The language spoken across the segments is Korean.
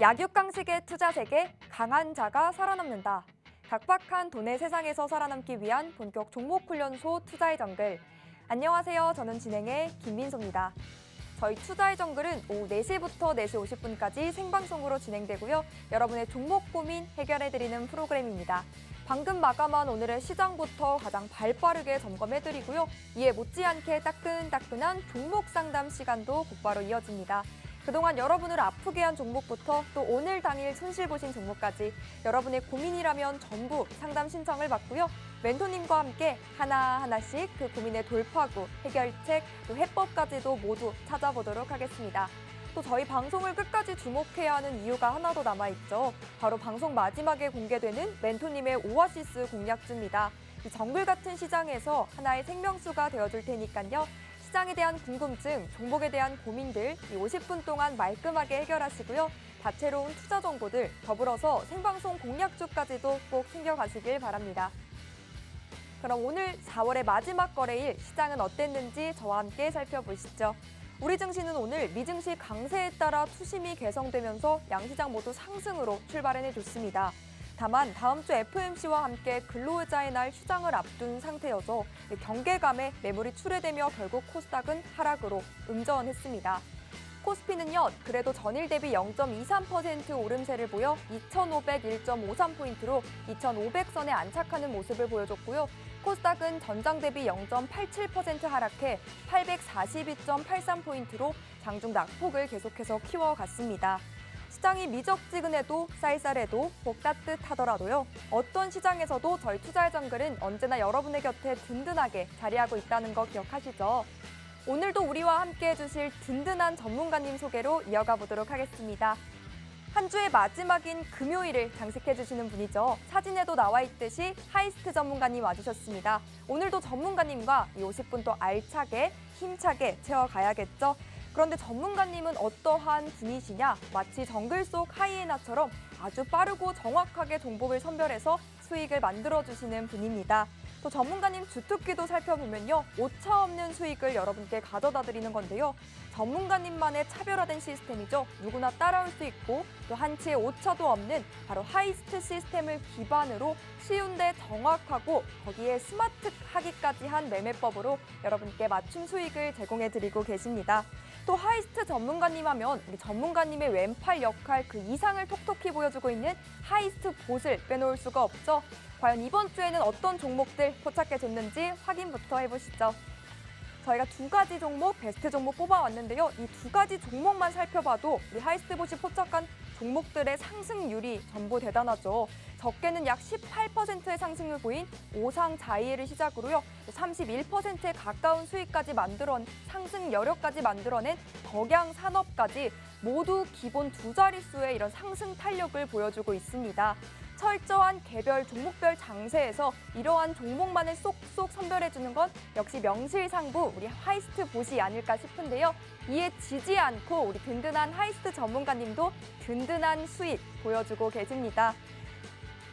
약육강식의 투자 세계, 강한 자가 살아남는다. 각박한 돈의 세상에서 살아남기 위한 본격 종목훈련소 투자의 정글. 안녕하세요. 저는 진행의 김민소입니다. 저희 투자의 정글은 오후 4시부터 4시 50분까지 생방송으로 진행되고요. 여러분의 종목 고민 해결해드리는 프로그램입니다. 방금 마감한 오늘의 시장부터 가장 발빠르게 점검해드리고요. 이에 못지않게 따끈따끈한 종목 상담 시간도 곧바로 이어집니다. 그동안 여러분을 아프게 한 종목부터 또 오늘 당일 손실 보신 종목까지 여러분의 고민이라면 전부 상담 신청을 받고요. 멘토님과 함께 하나하나씩 그 고민의 돌파구, 해결책, 또 해법까지도 모두 찾아보도록 하겠습니다. 또 저희 방송을 끝까지 주목해야 하는 이유가 하나 더 남아있죠. 바로 방송 마지막에 공개되는 멘토님의 오아시스 공략주입니다. 이 정글 같은 시장에서 하나의 생명수가 되어줄 테니까요. 시장에 대한 궁금증, 종목에 대한 고민들 이 50분 동안 말끔하게 해결하시고요. 다채로운 투자 정보들, 더불어서 생방송 공략주까지도 꼭 챙겨가시길 바랍니다. 그럼 오늘 4월의 마지막 거래일 시장은 어땠는지 저와 함께 살펴보시죠. 우리 증시는 오늘 미증시 강세에 따라 투심이 개성되면서 양시장 모두 상승으로 출발해내줬습니다. 다만 다음 주 FOMC와 함께 근로의자의 날 휴장을 앞둔 상태여서 경계감에 매물이 출회되며 결국 코스닥은 하락으로 음전했습니다. 코스피는요, 그래도 전일 대비 0.23% 오름세를 보여 2,501.53포인트로 2,500선에 안착하는 모습을 보여줬고요. 코스닥은 전장 대비 0.87% 하락해 842.83포인트로 장중 낙폭을 계속해서 키워갔습니다. 시장이 미적지근해도 쌀쌀해도 복 따뜻하더라도요. 어떤 시장에서도 저희 투자의 정글은 언제나 여러분의 곁에 든든하게 자리하고 있다는 거 기억하시죠? 오늘도 우리와 함께 해주실 든든한 전문가님 소개로 이어가 보도록 하겠습니다. 한 주의 마지막인 금요일을 장식해주시는 분이죠. 사진에도 나와 있듯이 하이스트 전문가님 와주셨습니다. 오늘도 전문가님과 이 50분 또 알차게 힘차게 채워가야겠죠. 그런데 전문가님은 어떠한 분이시냐? 마치 정글 속 하이에나처럼 아주 빠르고 정확하게 종목을 선별해서 수익을 만들어주시는 분입니다. 또 전문가님 주특기도 살펴보면요. 오차 없는 수익을 여러분께 가져다 드리는 건데요. 전문가님만의 차별화된 시스템이죠. 누구나 따라올 수 있고 또 한치의 오차도 없는 바로 하이스트 시스템을 기반으로 쉬운데 정확하고 거기에 스마트하기까지 한 매매법으로 여러분께 맞춤 수익을 제공해 드리고 계십니다. 또 하이스트 전문가님 하면 우리 전문가님의 왼팔 역할 그 이상을 톡톡히 보여주고 있는 하이스트 봇을 빼놓을 수가 없죠. 과연 이번 주에는 어떤 종목들 포착해줬는지 확인부터 해보시죠. 저희가 두 가지 종목, 베스트 종목 뽑아왔는데요. 이 두 가지 종목만 살펴봐도 우리 하이스트봇이 포착한 종목들의 상승률이 전부 대단하죠. 적게는 약 18%의 상승률 보인 오상자이를 시작으로요. 31%에 가까운 수익까지 상승 여력까지 만들어낸 덕양산업까지 모두 기본 두 자릿수의 이런 상승 탄력을 보여주고 있습니다. 철저한 개별 종목별 장세에서 이러한 종목만을 쏙쏙 선별해주는 건 역시 명실상부 우리 하이스트 봇이 아닐까 싶은데요. 이에 지지 않고 우리 든든한 하이스트 전문가님도 든든한 수익 보여주고 계십니다.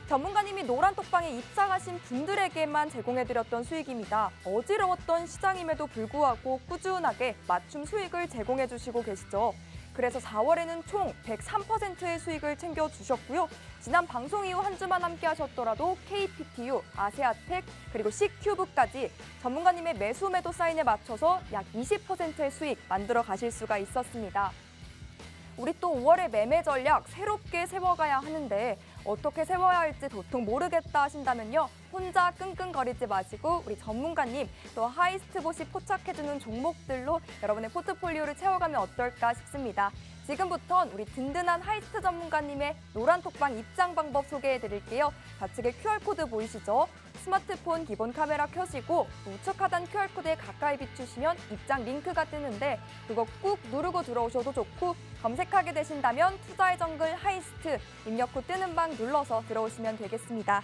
전문가님이 노란톡방에 입장하신 분들에게만 제공해드렸던 수익입니다. 어지러웠던 시장임에도 불구하고 꾸준하게 맞춤 수익을 제공해주시고 계시죠. 그래서 4월에는 총 103%의 수익을 챙겨주셨고요. 지난 방송 이후 한 주만 함께 하셨더라도 KPTU, 아세아텍, 그리고 C큐브까지 전문가님의 매수 매도 사인에 맞춰서 약 20%의 수익 만들어 가실 수가 있었습니다. 우리 또 5월의 매매 전략 새롭게 세워가야 하는데 어떻게 세워야 할지 도통 모르겠다 하신다면요. 혼자 끙끙거리지 마시고 우리 전문가님 또 하이스트봇이 포착해주는 종목들로 여러분의 포트폴리오를 채워가면 어떨까 싶습니다. 지금부턴 우리 든든한 하이스트 전문가님의 노란톡방 입장 방법 소개해드릴게요. 좌측에 QR코드 보이시죠? 스마트폰 기본 카메라 켜시고 우측 하단 QR코드에 가까이 비추시면 입장 링크가 뜨는데 그거 꾹 누르고 들어오셔도 좋고 검색하게 되신다면 투자의 정글 하이스트 입력 후 뜨는 방 눌러서 들어오시면 되겠습니다.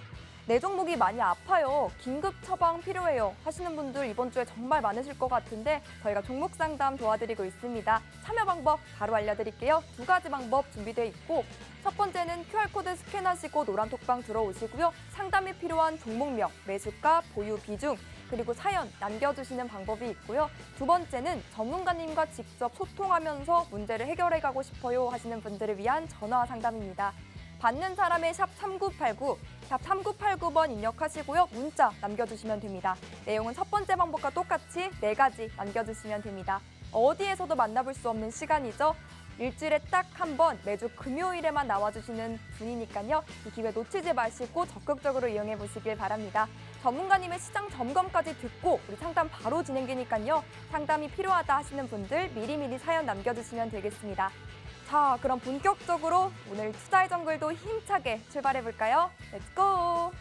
내 종목이 많이 아파요. 긴급 처방 필요해요. 하시는 분들 이번 주에 정말 많으실 것 같은데 저희가 종목 상담 도와드리고 있습니다. 참여 방법 바로 알려드릴게요. 두 가지 방법 준비되어 있고 첫 번째는 QR코드 스캔하시고 노란톡방 들어오시고요. 상담이 필요한 종목명, 매수가, 보유 비중, 그리고 사연 남겨주시는 방법이 있고요. 두 번째는 전문가님과 직접 소통하면서 문제를 해결해가고 싶어요 하시는 분들을 위한 전화 상담입니다. 받는 사람의 샵 3989, 샵 3989번 입력하시고요. 문자 남겨주시면 됩니다. 내용은 첫 번째 방법과 똑같이 4가지 남겨주시면 됩니다. 어디에서도 만나볼 수 없는 시간이죠. 일주일에 딱 한 번 매주 금요일에만 나와주시는 분이니까요. 이 기회 놓치지 마시고 적극적으로 이용해 보시길 바랍니다. 전문가님의 시장 점검까지 듣고 우리 상담 바로 진행되니까요. 상담이 필요하다 하시는 분들 미리미리 사연 남겨주시면 되겠습니다. 자, 그럼 본격적으로 오늘 투자의 정글도 힘차게 출발해 볼까요? 렛츠고!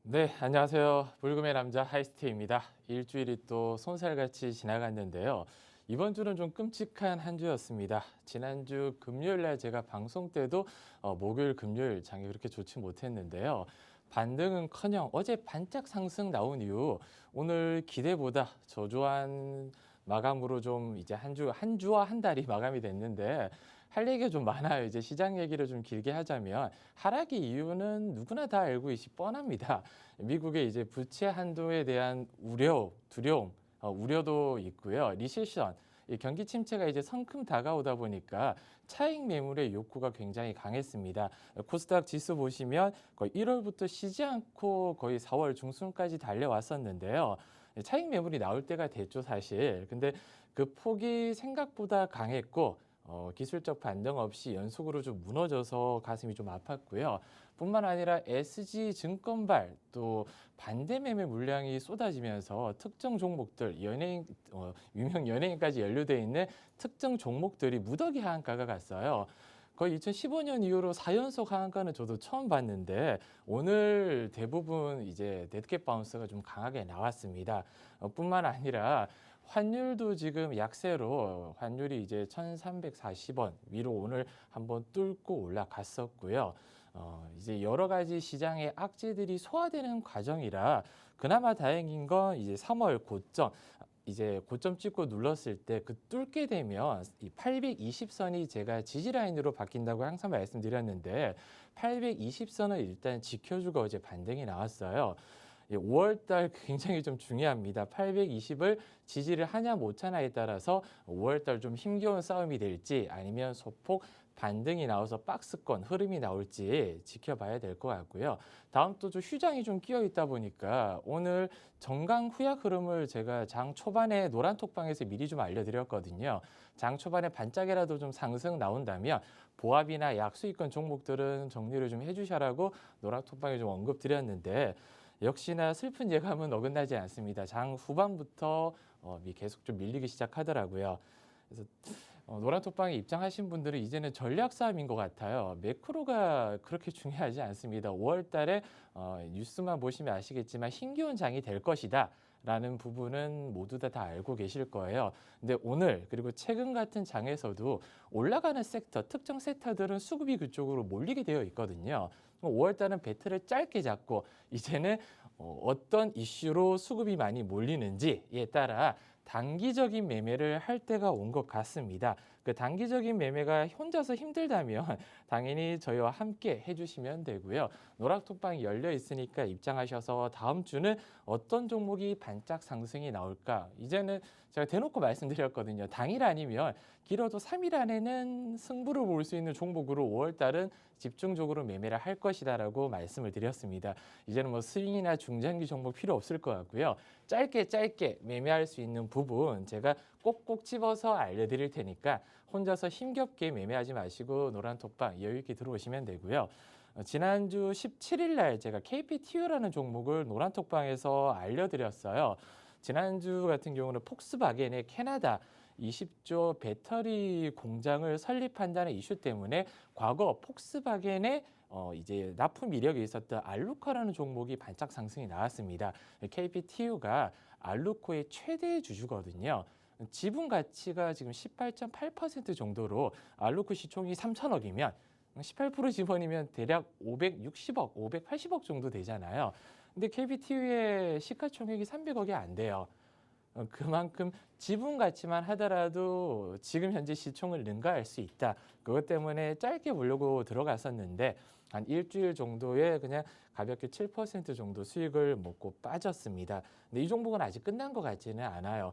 네, 안녕하세요. 불금의 남자 하이스테입니다. 일주일이 또 손살같이 지나갔는데요. 이번 주는 좀 끔찍한 한 주였습니다. 지난주 금요일 날 제가 방송 때도 목요일, 금요일 장이 그렇게 좋지 못했는데요. 반등은커녕 어제 반짝 상승 나온 이후 오늘 기대보다 저조한 마감으로 좀 이제 한 주와 한 달이 마감이 됐는데 할 얘기가 좀 많아요. 이제 시장 얘기를 좀 길게 하자면 하락의 이유는 누구나 다 알고 있이 뻔합니다. 미국의 이제 부채 한도에 대한 두려움, 우려도 있고요. 리세션, 이 경기 침체가 이제 성큼 다가오다 보니까 차익 매물의 욕구가 굉장히 강했습니다. 코스닥 지수 보시면 거의 1월부터 쉬지 않고 거의 4월 중순까지 달려왔었는데요. 차익 매물이 나올 때가 됐죠, 사실. 근데 그 폭이 생각보다 강했고 기술적 반등 없이 연속으로 좀 무너져서 가슴이 좀 아팠고요. 뿐만 아니라 SG증권발 또 반대 매매 물량이 쏟아지면서 특정 종목들, 유명 연예인까지 연루돼 있는 특정 종목들이 무더기 하한가가 갔어요. 거의 2015년 이후로 4연속 하한가는 저도 처음 봤는데 오늘 대부분 이제 데드캣 바운스가 좀 강하게 나왔습니다. 뿐만 아니라 환율도 지금 약세로 환율이 이제 1,340원 위로 오늘 한번 뚫고 올라갔었고요. 이제 여러 가지 시장의 악재들이 소화되는 과정이라 그나마 다행인 건 이제 3월 고점, 이제 고점 찍고 눌렀을 때 그 뚫게 되면 이 820선이 제가 지지라인으로 바뀐다고 항상 말씀드렸는데 820선을 일단 지켜주고 어제 반등이 나왔어요. 5월 달 굉장히 좀 중요합니다. 820을 지지를 하냐 못하냐에 따라서 5월 달 좀 힘겨운 싸움이 될지 아니면 소폭 반등이 나와서 박스권 흐름이 나올지 지켜봐야 될 것 같고요. 다음 또 좀 휴장이 좀 끼어 있다 보니까 오늘 정강 후약 흐름을 제가 장 초반에 노란톡방에서 미리 좀 알려드렸거든요. 장 초반에 반짝이라도 좀 상승 나온다면 보합이나 약수익권 종목들은 정리를 좀 해주셔라고 노란톡방에 좀 언급드렸는데 역시나 슬픈 예감은 어긋나지 않습니다. 장 후반부터 계속 좀 밀리기 시작하더라고요. 그래서 노란톡방에 입장하신 분들은 이제는 전략 싸움인 것 같아요. 매크로가 그렇게 중요하지 않습니다. 5월 달에 뉴스만 보시면 아시겠지만 힘겨운 장이 될 것이다. 라는 부분은 모두 다 알고 계실 거예요. 근데 오늘 그리고 최근 같은 장에서도 올라가는 섹터, 특정 섹터들은 수급이 그쪽으로 몰리게 되어 있거든요. 5월 달은 배틀을 짧게 잡고 이제는 어떤 이슈로 수급이 많이 몰리는지에 따라 단기적인 매매를 할 때가 온 것 같습니다. 그 단기적인 매매가 혼자서 힘들다면 당연히 저희와 함께 해주시면 되고요. 노락톡방이 열려 있으니까 입장하셔서 다음 주는 어떤 종목이 반짝 상승이 나올까? 이제는 제가 대놓고 말씀드렸거든요. 당일 아니면 길어도 3일 안에는 승부를 볼 수 있는 종목으로 5월 달은 집중적으로 매매를 할 것이다라고 말씀을 드렸습니다. 이제는 뭐 스윙이나 중장기 종목 필요 없을 것 같고요. 짧게 매매할 수 있는 부분 제가 꼭꼭 집어서 알려드릴 테니까 혼자서 힘겹게 매매하지 마시고 노란톡방 여유 있게 들어오시면 되고요. 지난주 17일 날 제가 KPTU라는 종목을 노란톡방에서 알려드렸어요. 지난주 같은 경우는 폭스바겐의 캐나다 20조 배터리 공장을 설립한다는 이슈 때문에 과거 폭스바겐의 이제 납품 이력에 있었던 알루코라는 종목이 반짝 상승이 나왔습니다. KPTU가 알루코의 최대 주주거든요. 지분 가치가 지금 18.8% 정도로 알루코 시총이 3천억이면 18% 지분이면 대략 560억, 580억 정도 되잖아요. 근데 KPTU의 시가총액이 300억이 안 돼요. 그만큼 지분 가치만 하더라도 지금 현재 시총을 능가할 수 있다. 그것 때문에 짧게 보려고 들어갔었는데 한 일주일 정도에 그냥 가볍게 7% 정도 수익을 먹고 빠졌습니다. 근데 이 종목은 아직 끝난 것 같지는 않아요.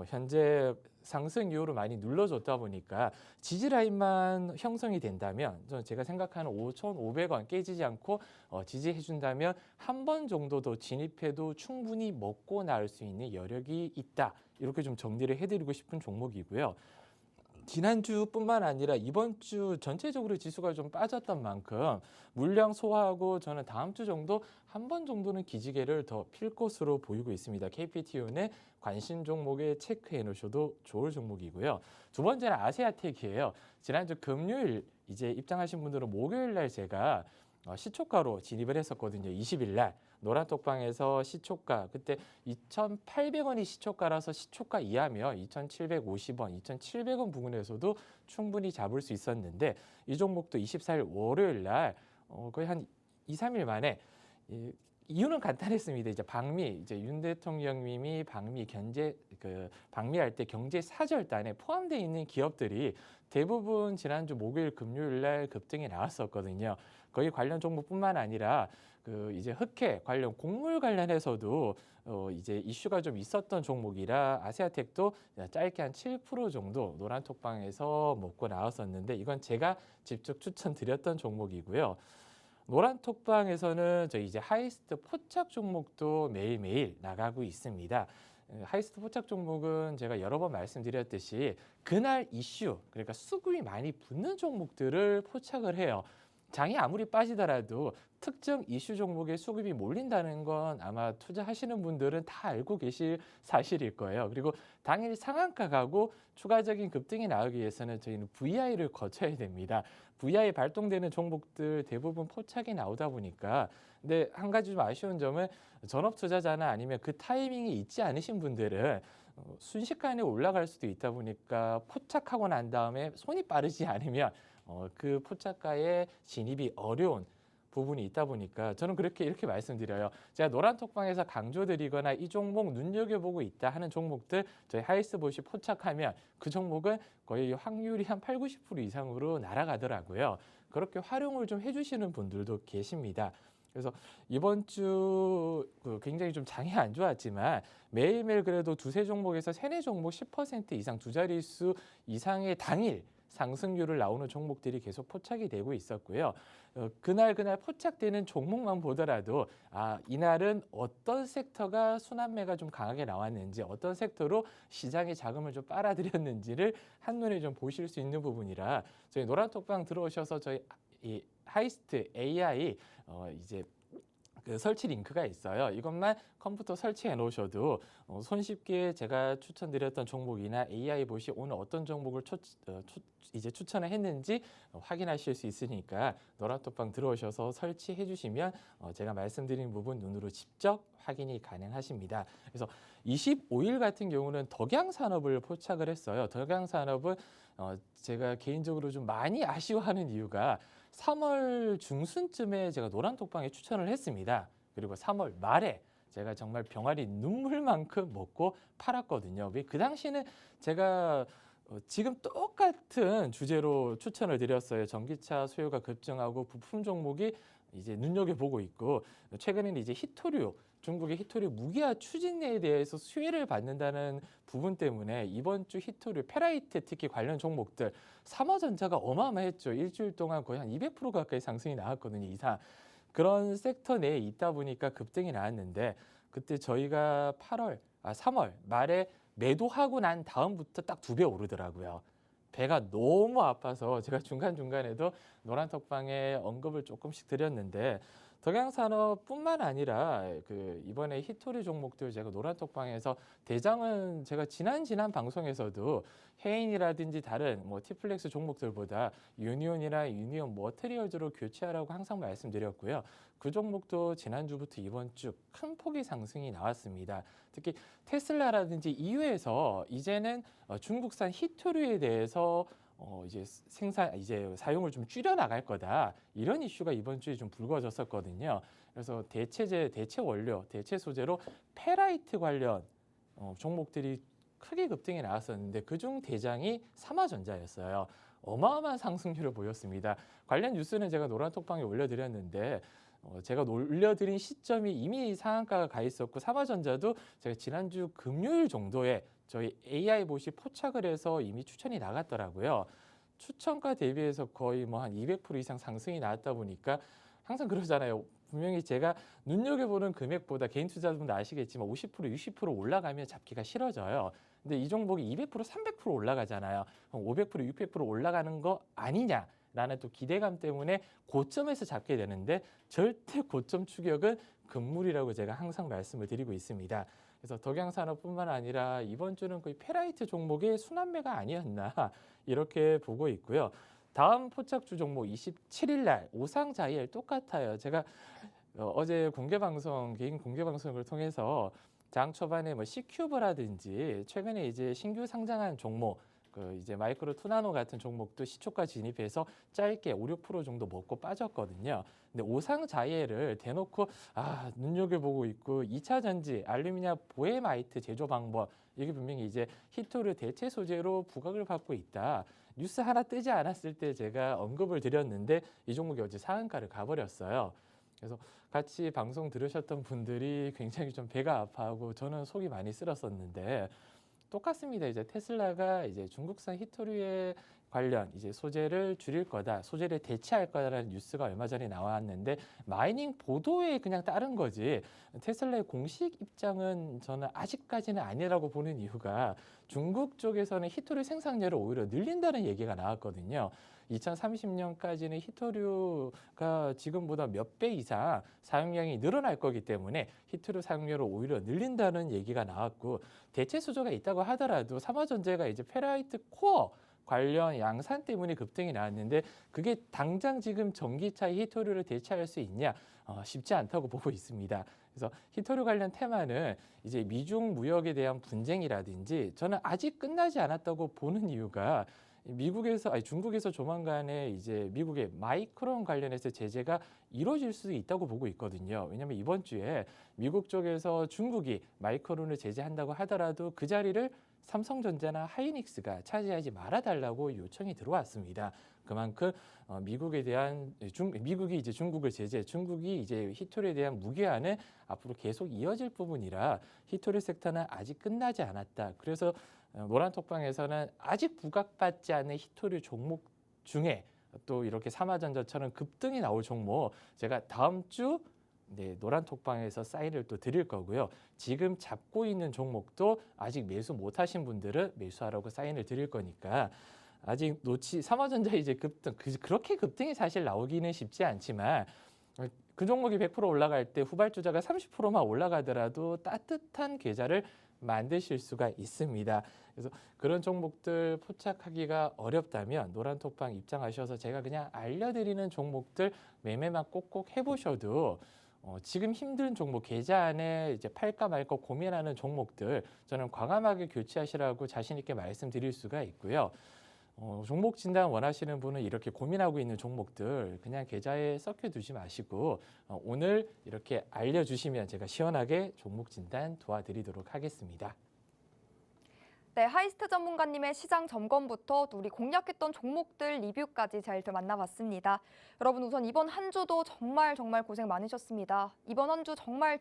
현재 상승 이후로 많이 눌러줬다 보니까 지지 라인만 형성이 된다면 저는 제가 생각하는 5,500원 깨지지 않고 지지해준다면 한 번 정도 더 진입해도 충분히 먹고 나올 수 있는 여력이 있다. 이렇게 좀 정리를 해드리고 싶은 종목이고요. 지난주뿐만 아니라 이번 주 전체적으로 지수가 좀 빠졌던 만큼 물량 소화하고 저는 다음 주 정도 한 번 정도는 기지개를 더 필 것으로 보이고 있습니다. KPTU는 관심 종목에 체크해 놓으셔도 좋을 종목이고요. 두 번째는 아세아텍이에요. 지난주 금요일 이제 입장하신 분들은 목요일 날 제가 시초가로 진입을 했었거든요. 20일 날 노란톡방에서 시초가 그때 2,800원이 시초가라서 시초가 이하면 2,750원, 2,700원 부근에서도 충분히 잡을 수 있었는데 이 종목도 24일 월요일 날 거의 한 2, 3일 만에 이유는 간단했습니다. 이제 윤 대통령님이 방미할 때 경제 사절단에 포함되어 있는 기업들이 대부분 지난주 목요일, 금요일 날 급등이 나왔었거든요. 거의 관련 종목뿐만 아니라 이제 흑해 관련 곡물 관련해서도 이제 이슈가 좀 있었던 종목이라 아세아텍도 짧게 한 7% 정도 노란톡방에서 먹고 나왔었는데 이건 제가 직접 추천드렸던 종목이고요. 노란톡방에서는 저희 이제 하이스트 포착 종목도 매일매일 나가고 있습니다. 하이스트 포착 종목은 제가 여러 번 말씀드렸듯이 그날 이슈, 그러니까 수급이 많이 붙는 종목들을 포착을 해요. 장이 아무리 빠지더라도 특정 이슈 종목에 수급이 몰린다는 건 아마 투자하시는 분들은 다 알고 계실 사실일 거예요. 그리고 당일 상한가 가고 추가적인 급등이 나오기 위해서는 저희는 VI를 거쳐야 됩니다. VI 발동되는 종목들 대부분 포착이 나오다 보니까 근데 한 가지 좀 아쉬운 점은 전업 투자자나 아니면 그 타이밍이 있지 않으신 분들은 순식간에 올라갈 수도 있다 보니까 포착하고 난 다음에 손이 빠르지 않으면 그 포착가에 진입이 어려운 부분이 있다 보니까 저는 이렇게 말씀드려요. 제가 노란톡방에서 강조드리거나 이 종목 눈여겨보고 있다 하는 종목들 저희 하이스봇이 포착하면 그 종목은 거의 확률이 한 8, 90% 이상으로 날아가더라고요. 그렇게 활용을 좀 해주시는 분들도 계십니다. 그래서 이번 주 굉장히 좀 장이 안 좋았지만 매일매일 그래도 두세 종목에서 세네 종목 10% 이상 두 자릿수 이상의 당일 상승률을 나오는 종목들이 계속 포착이 되고 있었고요. 그날 포착되는 종목만 보더라도 이날은 어떤 섹터가 순환매가 좀 강하게 나왔는지 어떤 섹터로 시장의 자금을 좀 빨아들였는지를 한눈에 좀 보실 수 있는 부분이라 저희 노란톡방 들어오셔서 저희 이 하이스트 AI 이제 설치 링크가 있어요. 이것만 컴퓨터 설치해 놓으셔도 손쉽게 제가 추천드렸던 종목이나 AI봇이 오늘 어떤 종목을 이제 추천을 했는지 확인하실 수 있으니까 노란톡방 들어오셔서 설치해 주시면 제가 말씀드린 부분 눈으로 직접 확인이 가능하십니다. 그래서 25일 같은 경우는 덕양산업을 포착을 했어요. 덕양산업은 제가 개인적으로 좀 많이 아쉬워하는 이유가 3월 중순쯤에 제가 노란톡방에 추천을 했습니다. 그리고 3월 말에 제가 정말 병아리 눈물만큼 먹고 팔았거든요. 그 당시에는 제가 지금 똑같은 주제로 추천을 드렸어요. 전기차 수요가 급증하고 부품 종목이 이제 눈여겨보고 있고 최근에는 이제 히토류 중국의 히토류 무기화 추진에 대해서 수혜를 받는다는 부분 때문에 이번 주 히토류, 페라이트 특히 관련 종목들 삼화전자가 어마어마했죠. 일주일 동안 거의 한 200% 가까이 상승이 나왔거든요. 이상 그런 섹터 내에 있다 보니까 급등이 나왔는데 그때 저희가 3월 말에 매도하고 난 다음부터 딱 2배 오르더라고요. 배가 너무 아파서 제가 중간중간에도 노란톡방에 언급을 조금씩 드렸는데 덕양산업뿐만 아니라 이번에 히토리 종목들 제가 노란톡방에서 대장은 제가 지난 방송에서도 해인이라든지 다른 뭐 티플렉스 종목들보다 유니온이나 유니온 머테리얼즈로 교체하라고 항상 말씀드렸고요. 그 종목도 지난주부터 이번 주 큰 폭의 상승이 나왔습니다. 특히 테슬라라든지 이외에서 이제는 중국산 히토류에 대해서 이제 사용을 좀 줄여 나갈 거다. 이런 이슈가 이번 주에 좀 불거졌었거든요. 그래서 대체 원료, 대체 소재로 페라이트 관련 종목들이 크게 급등이 나왔었는데 그중 대장이 삼화전자였어요. 어마어마한 상승률을 보였습니다. 관련 뉴스는 제가 노란톡방에 올려드렸는데 제가 올려드린 시점이 이미 상한가가 가 있었고 삼화전자도 제가 지난주 금요일 정도에 저희 AI봇이 포착을 해서 이미 추천이 나갔더라고요. 추천가 대비해서 거의 뭐 한 200% 이상 상승이 나왔다 보니까 항상 그러잖아요. 분명히 제가 눈여겨보는 금액보다 개인 투자자분들 아시겠지만 50%, 60% 올라가면 잡기가 싫어져요. 근데 이 종목이 200%, 300% 올라가잖아요. 그럼 500%, 600% 올라가는 거 아니냐? 라는 또 기대감 때문에 고점에서 잡게 되는데 절대 고점 추격은 금물이라고 제가 항상 말씀을 드리고 있습니다. 그래서 덕양산업뿐만 아니라 이번 주는 거의 페라이트 종목의 순환매가 아니었나 이렇게 보고 있고요. 다음 포착주 종목 27일 날 오상자이엘 똑같아요. 제가 어제 개인 공개 방송을 통해서 장 초반에 뭐 C큐브라든지 최근에 이제 신규 상장한 종목 이제 마이크로 투나노 같은 종목도 시초가 진입해서 짧게 5, 6% 정도 먹고 빠졌거든요. 근데 오상자이엘을 대놓고 눈여겨보고 있고 2차 전지, 알루미늄 보헤마이트 제조 방법 이게 분명히 이제 히토류 대체 소재로 부각을 받고 있다. 뉴스 하나 뜨지 않았을 때 제가 언급을 드렸는데 이 종목이 어제 상한가를 가버렸어요. 그래서 같이 방송 들으셨던 분들이 굉장히 좀 배가 아파하고 저는 속이 많이 쓰렸었는데 똑같습니다. 이제 테슬라가 이제 중국산 히토류에 관련 이제 소재를 줄일 거다, 소재를 대체할 거다라는 뉴스가 얼마 전에 나왔는데 마이닝 보도에 그냥 따른 거지 테슬라의 공식 입장은 저는 아직까지는 아니라고 보는 이유가 중국 쪽에서는 히토류 생산량을 오히려 늘린다는 얘기가 나왔거든요. 2030년까지는 히토류가 지금보다 몇 배 이상 사용량이 늘어날 거기 때문에 히토류 사용량을 오히려 늘린다는 얘기가 나왔고 대체 수조가 있다고 하더라도 삼화전자가 이제 페라이트 코어 관련 양산 때문에 급등이 나왔는데 그게 당장 지금 전기차의 히토류를 대체할 수 있냐? 쉽지 않다고 보고 있습니다. 그래서 히토류 관련 테마는 이제 미중 무역에 대한 분쟁이라든지 저는 아직 끝나지 않았다고 보는 이유가 중국에서 조만간에 이제 미국의 마이크론 관련해서 제재가 이루어질 수도 있다고 보고 있거든요. 왜냐하면 이번 주에 미국 쪽에서 중국이 마이크론을 제재한다고 하더라도 그 자리를 삼성전자나 하이닉스가 차지하지 말아달라고 요청이 들어왔습니다. 그만큼 미국이 이제 중국을 제재, 중국이 이제 히토류에 대한 무기화는 앞으로 계속 이어질 부분이라 히토류 섹터는 아직 끝나지 않았다. 그래서 노란톡방에서는 아직 부각받지 않은 히토류 종목 중에 또 이렇게 삼화전자처럼 급등이 나올 종목 제가 다음 주 노란톡방에서 사인을 또 드릴 거고요. 지금 잡고 있는 종목도 아직 매수 못하신 분들은 매수하라고 사인을 드릴 거니까 아직 삼화전자 이제 그렇게 급등이 사실 나오기는 쉽지 않지만 그 종목이 100% 올라갈 때 후발주자가 30%만 올라가더라도 따뜻한 계좌를 만드실 수가 있습니다. 그래서 그런 종목들 포착하기가 어렵다면 노란톡방 입장하셔서 제가 그냥 알려드리는 종목들 매매만 꼭꼭 해보셔도 지금 힘든 종목 계좌 안에 이제 팔까 말까 고민하는 종목들 저는 과감하게 교체하시라고 자신 있게 말씀드릴 수가 있고요. 종목 진단 원하시는 분은 이렇게 고민하고 있는 종목들 그냥 계좌에 섞여두지 마시고 오늘 이렇게 알려주시면 제가 시원하게 종목 진단 도와드리도록 하겠습니다. 네, 하이스트 전문가님의 시장 점검부터 우리 공략했던 종목들 리뷰까지 잘 만나봤습니다. 여러분 우선 이번 한 주도 정말 고생 많으셨습니다. 이번 한 주 정말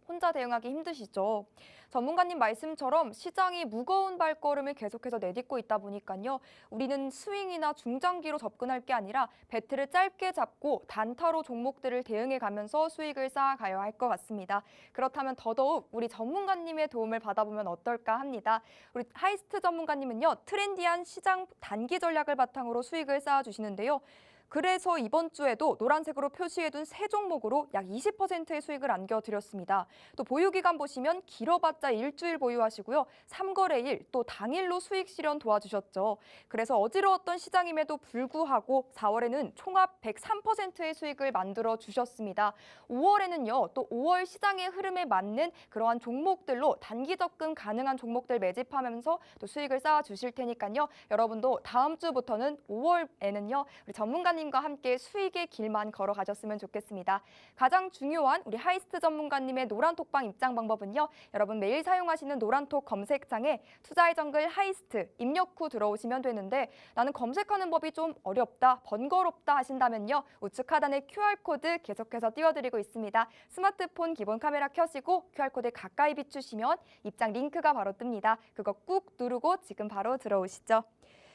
혼자 대응하기 힘드시죠? 전문가님 말씀처럼 시장이 무거운 발걸음을 계속해서 내딛고 있다 보니까요. 우리는 스윙이나 중장기로 접근할 게 아니라 배트를 짧게 잡고 단타로 종목들을 대응해 가면서 수익을 쌓아가야 할 것 같습니다. 그렇다면 더더욱 우리 전문가님의 도움을 받아보면 어떨까 합니다. 우리 우리 하이스트 전문가님은요, 트렌디한 시장 단기 전략을 바탕으로 수익을 쌓아주시는데요. 그래서 이번 주에도 노란색으로 표시해둔 세 종목으로 약 20%의 수익을 안겨드렸습니다. 또 보유기간 보시면 길어봤자 일주일 보유하시고요. 3거래일 또 당일로 수익 실현 도와주셨죠. 그래서 어지러웠던 시장임에도 불구하고 4월에는 총합 103%의 수익을 만들어 주셨습니다. 5월에는요, 또 5월 시장의 흐름에 맞는 그러한 종목들로 단기 접근 가능한 종목들 매집하면서 또 수익을 쌓아 주실 테니까요. 여러분도 다음 주부터는 5월에는요, 우리 전문가님과 함께 수익의 길만 걸어가셨으면 좋겠습니다. 가장 중요한 우리 하이스트 전문가님의 노란톡방 입장 방법은요, 여러분 매일 사용하시는 노란톡 검색창에 투자의 정글 하이스트 입력 후 들어오시면 되는데, 나는 검색하는 법이 좀 어렵다, 번거롭다 하신다면요, 우측 하단에 QR코드 계속해서 띄워드리고 있습니다. 스마트폰 기본 카메라 켜시고 QR코드 가까이 비추시면 입장 링크가 바로 뜹니다. 그거 꾹 누르고 지금 바로 들어오시죠.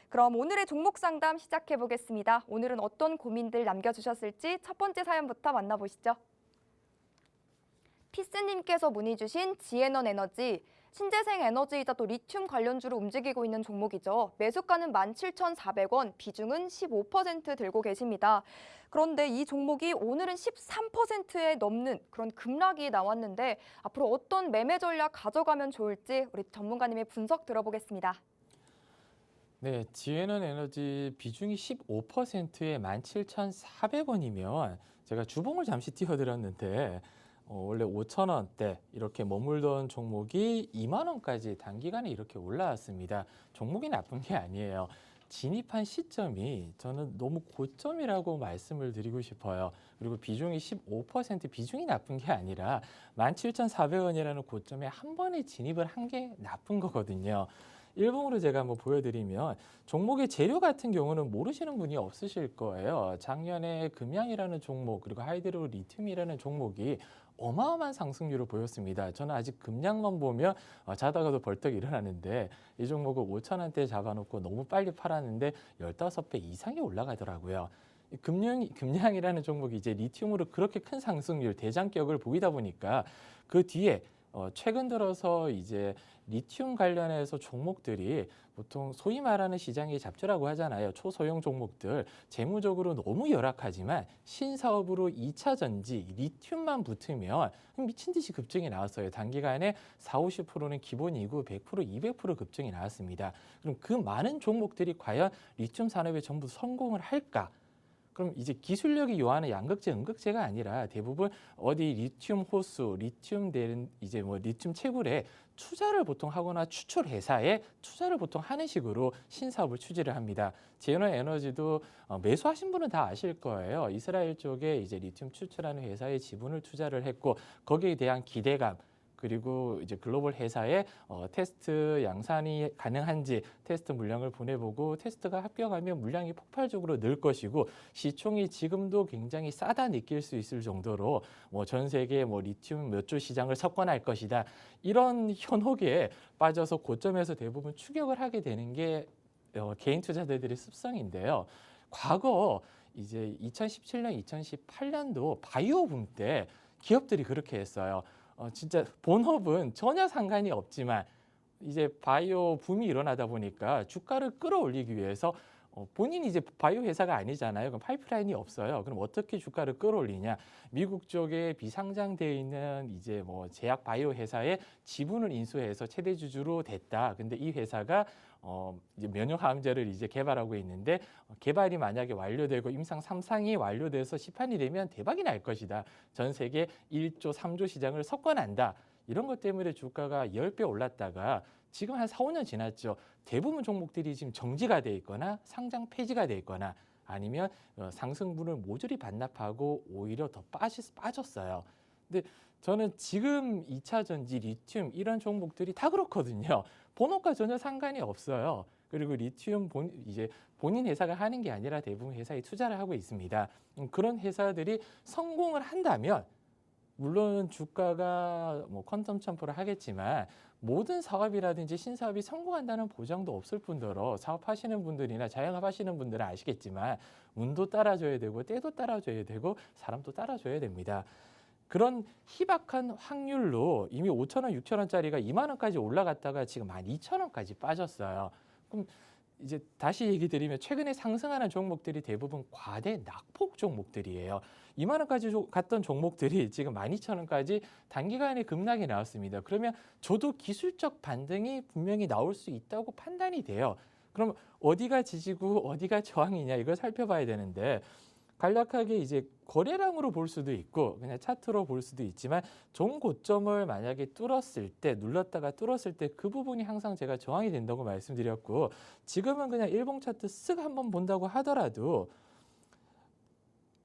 그럼 오늘의 종목 상담 시작해 보겠습니다. 오늘은 어떤 고민들 남겨주셨을지 첫 번째 사연부터 만나보시죠. 피스님께서 문의 주신 지에넌 에너지, 신재생 에너지이자 또 리튬 관련주로 움직이고 있는 종목이죠. 매수가는 17,400원, 비중은 15% 들고 계십니다. 그런데 이 종목이 오늘은 13%에 넘는 그런 급락이 나왔는데, 앞으로 어떤 매매 전략 가져가면 좋을지 우리 전문가님의 분석 들어보겠습니다. 네, 지에넌 에너지 비중이 15%에 17,400원이면 제가 주봉을 잠시 띄워드렸는데 원래 5,000원대 이렇게 머물던 종목이 2만 원까지 단기간에 이렇게 올라왔습니다. 종목이 나쁜 게 아니에요. 진입한 시점이 저는 너무 고점이라고 말씀을 드리고 싶어요. 그리고 비중이 15% 비중이 나쁜 게 아니라 17,400원이라는 고점에 한 번에 진입을 한 게 나쁜 거거든요. 일봉으로 제가 한번 보여드리면 종목의 재료 같은 경우는 모르시는 분이 없으실 거예요. 작년에 금양이라는 종목 그리고 하이드로 리튬이라는 종목이 어마어마한 상승률을 보였습니다. 저는 아직 금양만 보면 자다가도 벌떡 일어나는데 이 종목을 5,000원대에 잡아놓고 너무 빨리 팔았는데 15배 이상이 올라가더라고요. 금양이라는 종목이 이제 리튬으로 그렇게 큰 상승률, 대장격을 보이다 보니까 그 뒤에 최근 들어서 이제 리튬 관련해서 종목들이 보통 소위 말하는 시장의 잡초라고 하잖아요. 초소형 종목들 재무적으로 너무 열악하지만 신사업으로 2차 전지 리튬만 붙으면 미친 듯이 급증이 나왔어요. 단기간에 40, 50%는 기본이고 100%, 200% 급증이 나왔습니다. 그럼 그 많은 종목들이 과연 리튬 산업에 전부 성공을 할까? 그럼 이제 기술력이 요하는 양극재, 음극재가 아니라 대부분 어디 리튬 호수, 리튬 대는 이제 뭐 리튬 채굴에 투자를 보통 하거나 추출 회사에 투자를 보통 하는 식으로 신사업을 추진을 합니다. 지에넌 에너지도 매수하신 분은 다 아실 거예요. 이스라엘 쪽에 이제 리튬 추출하는 회사에 지분을 투자를 했고 거기에 대한 기대감. 그리고 이제 글로벌 회사에 테스트 양산이 가능한지 테스트 물량을 보내보고 테스트가 합격하면 물량이 폭발적으로 늘 것이고 시총이 지금도 굉장히 싸다 느낄 수 있을 정도로 뭐 전 세계 뭐 리튬 몇 조 시장을 석권할 것이다. 이런 현혹에 빠져서 고점에서 대부분 추격을 하게 되는 게 개인 투자자들의 습성인데요. 과거 이제 2017년, 2018년도 바이오 붐 때 기업들이 그렇게 했어요. 진짜 본업은 전혀 상관이 없지만 이제 바이오 붐이 일어나다 보니까 주가를 끌어올리기 위해서 본인이 이제 바이오 회사가 아니잖아요. 그럼 파이프라인이 없어요. 그럼 어떻게 주가를 끌어올리냐? 미국 쪽에 비상장되어 있는 이제 뭐 제약 바이오 회사에 지분을 인수해서 최대 주주로 됐다. 근데 이 회사가 이제 면역암제를 이제 개발하고 있는데 개발이 만약에 완료되고 임상 3상이 완료돼서 시판이 되면 대박이 날 것이다. 전 세계 1조, 3조 시장을 석권한다. 이런 것 때문에 주가가 10배 올랐다가 지금 한 4, 5년 지났죠. 대부분 종목들이 지금 정지가 돼 있거나 상장 폐지가 돼 있거나 아니면 상승분을 모조리 반납하고 오히려 더 빠졌어요. 근데 저는 지금 2차 전지, 리튬 이런 종목들이 다 그렇거든요. 본업과 전혀 상관이 없어요. 그리고 리튬 이제 본인 회사가 하는 게 아니라 대부분 회사에 투자를 하고 있습니다. 그런 회사들이 성공을 한다면 물론 주가가 뭐 퀀텀 점프를 하겠지만 모든 사업이라든지 신사업이 성공한다는 보장도 없을 뿐더러 사업하시는 분들이나 자영업하시는 분들은 아시겠지만 운도 따라줘야 되고 때도 따라줘야 되고 사람도 따라줘야 됩니다. 그런 희박한 확률로 이미 5,000원, 6,000원짜리가 2만 원까지 올라갔다가 지금 12,000원까지 빠졌어요. 그럼 이제 다시 얘기 드리면 최근에 상승하는 종목들이 대부분 과대 낙폭 종목들이에요. 2만 원까지 갔던 종목들이 지금 12,000원까지 단기간에 급락이 나왔습니다. 그러면 저도 기술적 반등이 분명히 나올 수 있다고 판단이 돼요. 그럼 어디가 지지고 어디가 저항이냐 이걸 살펴봐야 되는데 간략하게 이제 거래량으로 볼 수도 있고 그냥 차트로 볼 수도 있지만 종고점을 만약에 뚫었을 때 눌렀다가 뚫었을 때 그 부분이 항상 제가 저항이 된다고 말씀드렸고 지금은 그냥 일봉 차트 쓱 한번 본다고 하더라도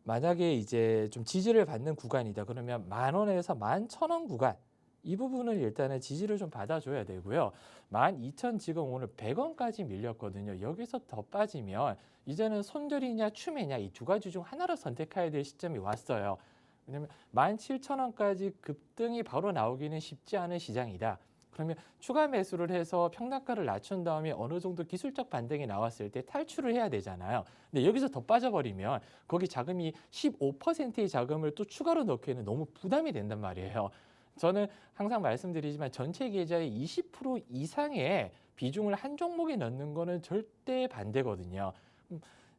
만약에 이제 좀 지지를 받는 구간이다 그러면 10,000원에서 11,000원 구간 이 부분을 일단은 지지를 좀 받아줘야 되고요. 12,000 지금 오늘 100원까지 밀렸거든요. 여기서 더 빠지면 이제는 손절이냐 추매냐 이 두 가지 중 하나를 선택해야 될 시점이 왔어요. 왜냐하면 17,000원까지 급등이 바로 나오기는 쉽지 않은 시장이다. 그러면 추가 매수를 해서 평단가를 낮춘 다음에 어느 정도 기술적 반등이 나왔을 때 탈출을 해야 되잖아요. 근데 여기서 더 빠져버리면 거기 자금이 15%의 자금을 또 추가로 넣기에는 너무 부담이 된단 말이에요. 저는 항상 말씀드리지만 전체 계좌의 20% 이상의 비중을 한 종목에 넣는 거는 절대 반대거든요.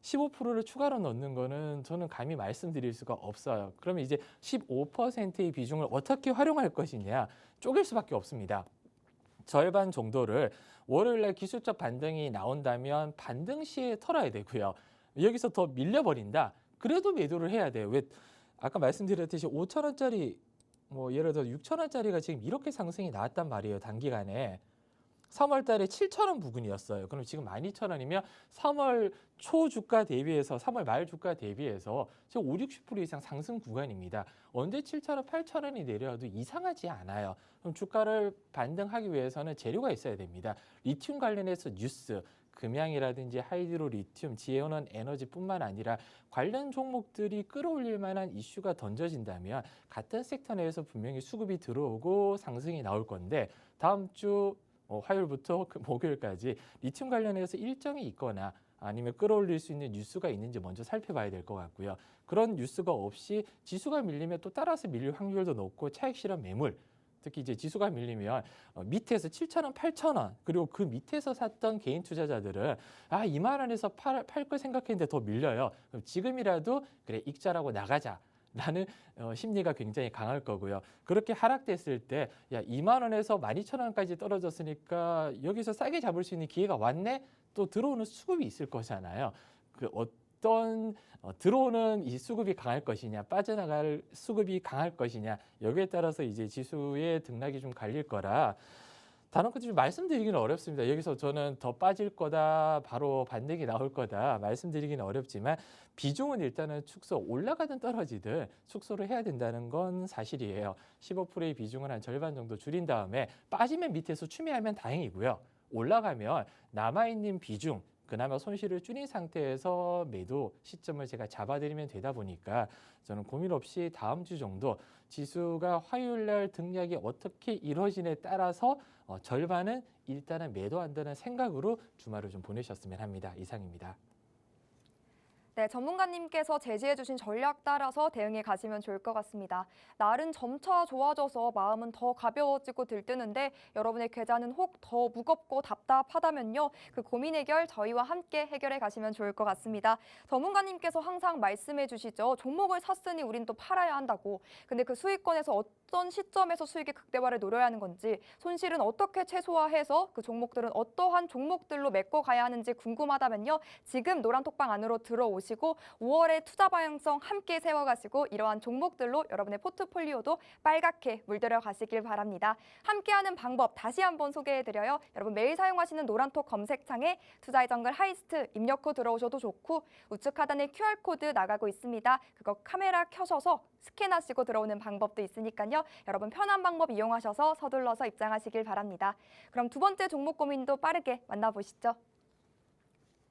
15%를 추가로 넣는 거는 저는 감히 말씀드릴 수가 없어요. 그러면 이제 15%의 비중을 어떻게 활용할 것이냐 쪼갤 수밖에 없습니다. 절반 정도를 월요일날 기술적 반등이 나온다면 반등 시에 털어야 되고요. 여기서 더 밀려버린다. 그래도 매도를 해야 돼요. 왜 아까 말씀드렸듯이 5,000원짜리 뭐 예를 들어 6,000원짜리가 지금 이렇게 상승이 나왔단 말이에요. 단기간에. 3월 달에 7,000원 부근이었어요. 그럼 지금 12,000원이면 3월 초 주가 대비해서 3월 말 주가 대비해서 지금 50, 60% 이상 상승 구간입니다. 언제 7,000원, 8,000원이 내려와도 이상하지 않아요. 그럼 주가를 반등하기 위해서는 재료가 있어야 됩니다. 리튬 관련해서 뉴스, 금양이라든지 하이드로 리튬, 지혜원 에너지뿐만 아니라 관련 종목들이 끌어올릴 만한 이슈가 던져진다면 같은 섹터 내에서 분명히 수급이 들어오고 상승이 나올 건데 다음 주 화요일부터 목요일까지 리튬 관련해서 일정이 있거나 아니면 끌어올릴 수 있는 뉴스가 있는지 먼저 살펴봐야 될 것 같고요. 그런 뉴스가 없이 지수가 밀리면 또 따라서 밀릴 확률도 높고 차익 실현 매물 특히 이제 지수가 밀리면 밑에서 7,000원, 8,000원 그리고 그 밑에서 샀던 개인 투자자들은 2만 원에서 팔 걸 생각했는데 더 밀려요. 그럼 지금이라도 그래 익자라고 나가자. 라는 심리가 굉장히 강할 거고요. 그렇게 하락됐을 때 2만 원에서 12,000원까지 떨어졌으니까 여기서 싸게 잡을 수 있는 기회가 왔네? 또 들어오는 수급이 있을 거잖아요. 그 어떤 들어오는 이 수급이 강할 것이냐, 빠져나갈 수급이 강할 것이냐 여기에 따라서 이제 지수의 등락이 좀 갈릴 거라 단언컨대 말씀드리기는 어렵습니다. 여기서 저는 더 빠질 거다, 바로 반등이 나올 거다 말씀드리기는 어렵지만 비중은 일단은 축소, 올라가든 떨어지든 축소를 해야 된다는 건 사실이에요. 15%의 비중은 한 절반 정도 줄인 다음에 빠지면 밑에서 추매하면 다행이고요. 올라가면 남아있는 비중, 그나마 손실을 줄인 상태에서 매도 시점을 제가 잡아드리면 되다 보니까 저는 고민 없이 다음 주 정도 지수가 화요일 날 등락이 어떻게 이루어지냐에 따라서 절반은 일단은 매도한다는 생각으로 주말을 좀 보내셨으면 합니다. 이상입니다. 네, 전문가님께서 제시해주신 전략 따라서 대응해 가시면 좋을 것 같습니다. 날은 점차 좋아져서 마음은 더 가벼워지고 들뜨는데 여러분의 계좌는 혹 더 무겁고 답답하다면요. 그 고민 해결 저희와 함께 해결해 가시면 좋을 것 같습니다. 전문가님께서 항상 말씀해 주시죠. 종목을 샀으니 우린 또 팔아야 한다고. 근데 그 수익권에서 어떤 시점에서 수익의 극대화를 노려야 하는 건지, 손실은 어떻게 최소화해서 그 종목들은 어떠한 종목들로 메꿔 가야 하는지 궁금하다면요. 지금 노란톡방 안으로 들어오시고 5월의 투자 방향성 함께 세워가시고 이러한 종목들로 여러분의 포트폴리오도 빨갛게 물들여 가시길 바랍니다. 함께하는 방법 다시 한번 소개해드려요. 여러분 매일 사용하시는 노란톡 검색창에 투자의 정글 하이스트 입력 후 들어오셔도 좋고 우측 하단에 QR코드 나가고 있습니다. 그거 카메라 켜셔서 스캔하시고 들어오는 방법도 있으니까요. 여러분 편한 방법 이용하셔서 서둘러서 입장하시길 바랍니다. 그럼 두 번째 종목 고민도 빠르게 만나보시죠.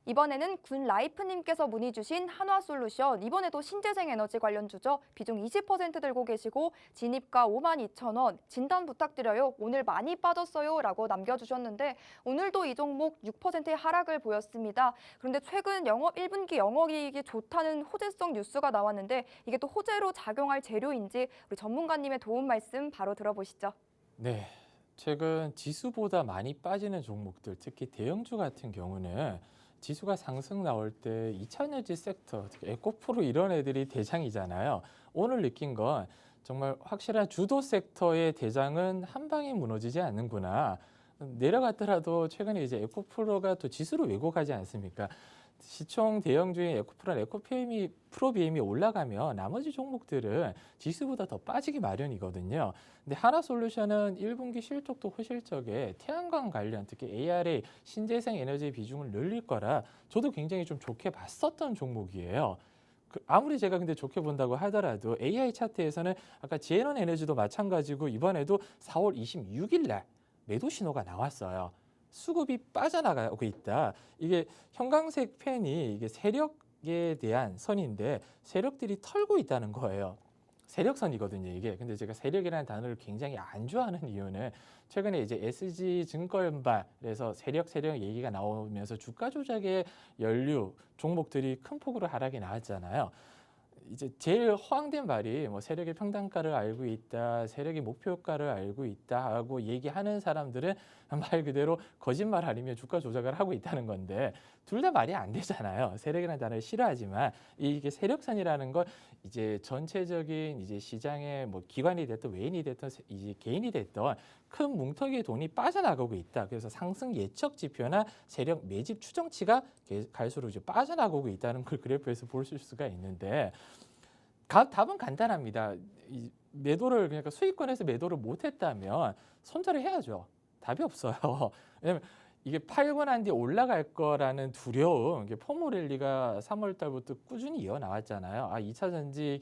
이번에는 군 라이프님께서 문의 주신 한화솔루션, 이번에도 신재생 에너지 관련주죠. 비중 20% 들고 계시고 진입가 52,000원, 진단 부탁드려요. 오늘 많이 빠졌어요 라고 남겨주셨는데 오늘도 이 종목 6%의 하락을 보였습니다. 그런데 최근 1분기 영업이익이 좋다는 호재성 뉴스가 나왔는데 이게 또 호재로 작용할 재료인지 우리 전문가님의 도움 말씀 바로 들어보시죠. 네, 최근 지수보다 많이 빠지는 종목들, 특히 대형주 같은 경우는 지수가 상승 나올 때 2차 에너지 섹터, 특히 에코프로 이런 애들이 대장이잖아요. 오늘 느낀 건 정말 확실한 주도 섹터의 대장은 한 방에 무너지지 않는구나. 내려갔더라도 최근에 이제 에코프로가 또 지수로 왜곡하지 않습니까? 시총 대형주인 에코프로나 프로비엠이 올라가면 나머지 종목들은 지수보다 더 빠지기 마련이거든요. 근데 하나솔루션은 1분기 실적도 호실적에 태양광 관련, 특히 ARA 신재생 에너지 비중을 늘릴 거라 저도 굉장히 좀 좋게 봤었던 종목이에요. 아무리 제가 근데 좋게 본다고 하더라도 AI 차트에서는 아까 제넌 에너지도 마찬가지고 이번에도 4월 26일 날 매도 신호가 나왔어요. 수급이 빠져나가고 있다. 이게 형광색 펜이 이게 세력에 대한 선인데 세력들이 털고 있다는 거예요. 세력선이거든요, 이게. 근데 제가 세력이라는 단어를 굉장히 안 좋아하는 이유는 최근에 이제 SG증권발에서 세력 얘기가 나오면서 주가 조작의 연류 종목들이 큰 폭으로 하락이 나왔잖아요. 이제 제일 허황된 말이 뭐 세력의 평단가를 알고 있다, 세력의 목표가를 알고 있다 하고 얘기하는 사람들은 말 그대로 거짓말 아니며 주가 조작을 하고 있다는 건데 둘 다 말이 안 되잖아요. 세력이라는 단어를 싫어하지만 이게 세력선이라는 건 이제 전체적인 이제 시장의 뭐 기관이 됐든 외인이 됐든 이제 개인이 됐든 큰 뭉텅이의 돈이 빠져나가고 있다. 그래서 상승 예측 지표나 세력 매집 추정치가 갈수록 이제 빠져나가고 있다는 걸 그래프에서 볼 수가 있는데 답은 간단합니다. 이 매도를 그러니까 수익권에서 매도를 못했다면 손절을 해야죠. 답이 없어요. 왜냐면 이게 팔고 난 뒤에 올라갈 거라는 두려움, 이게 포모랠리가 3월 달부터 꾸준히 이어나왔잖아요. 2차 전지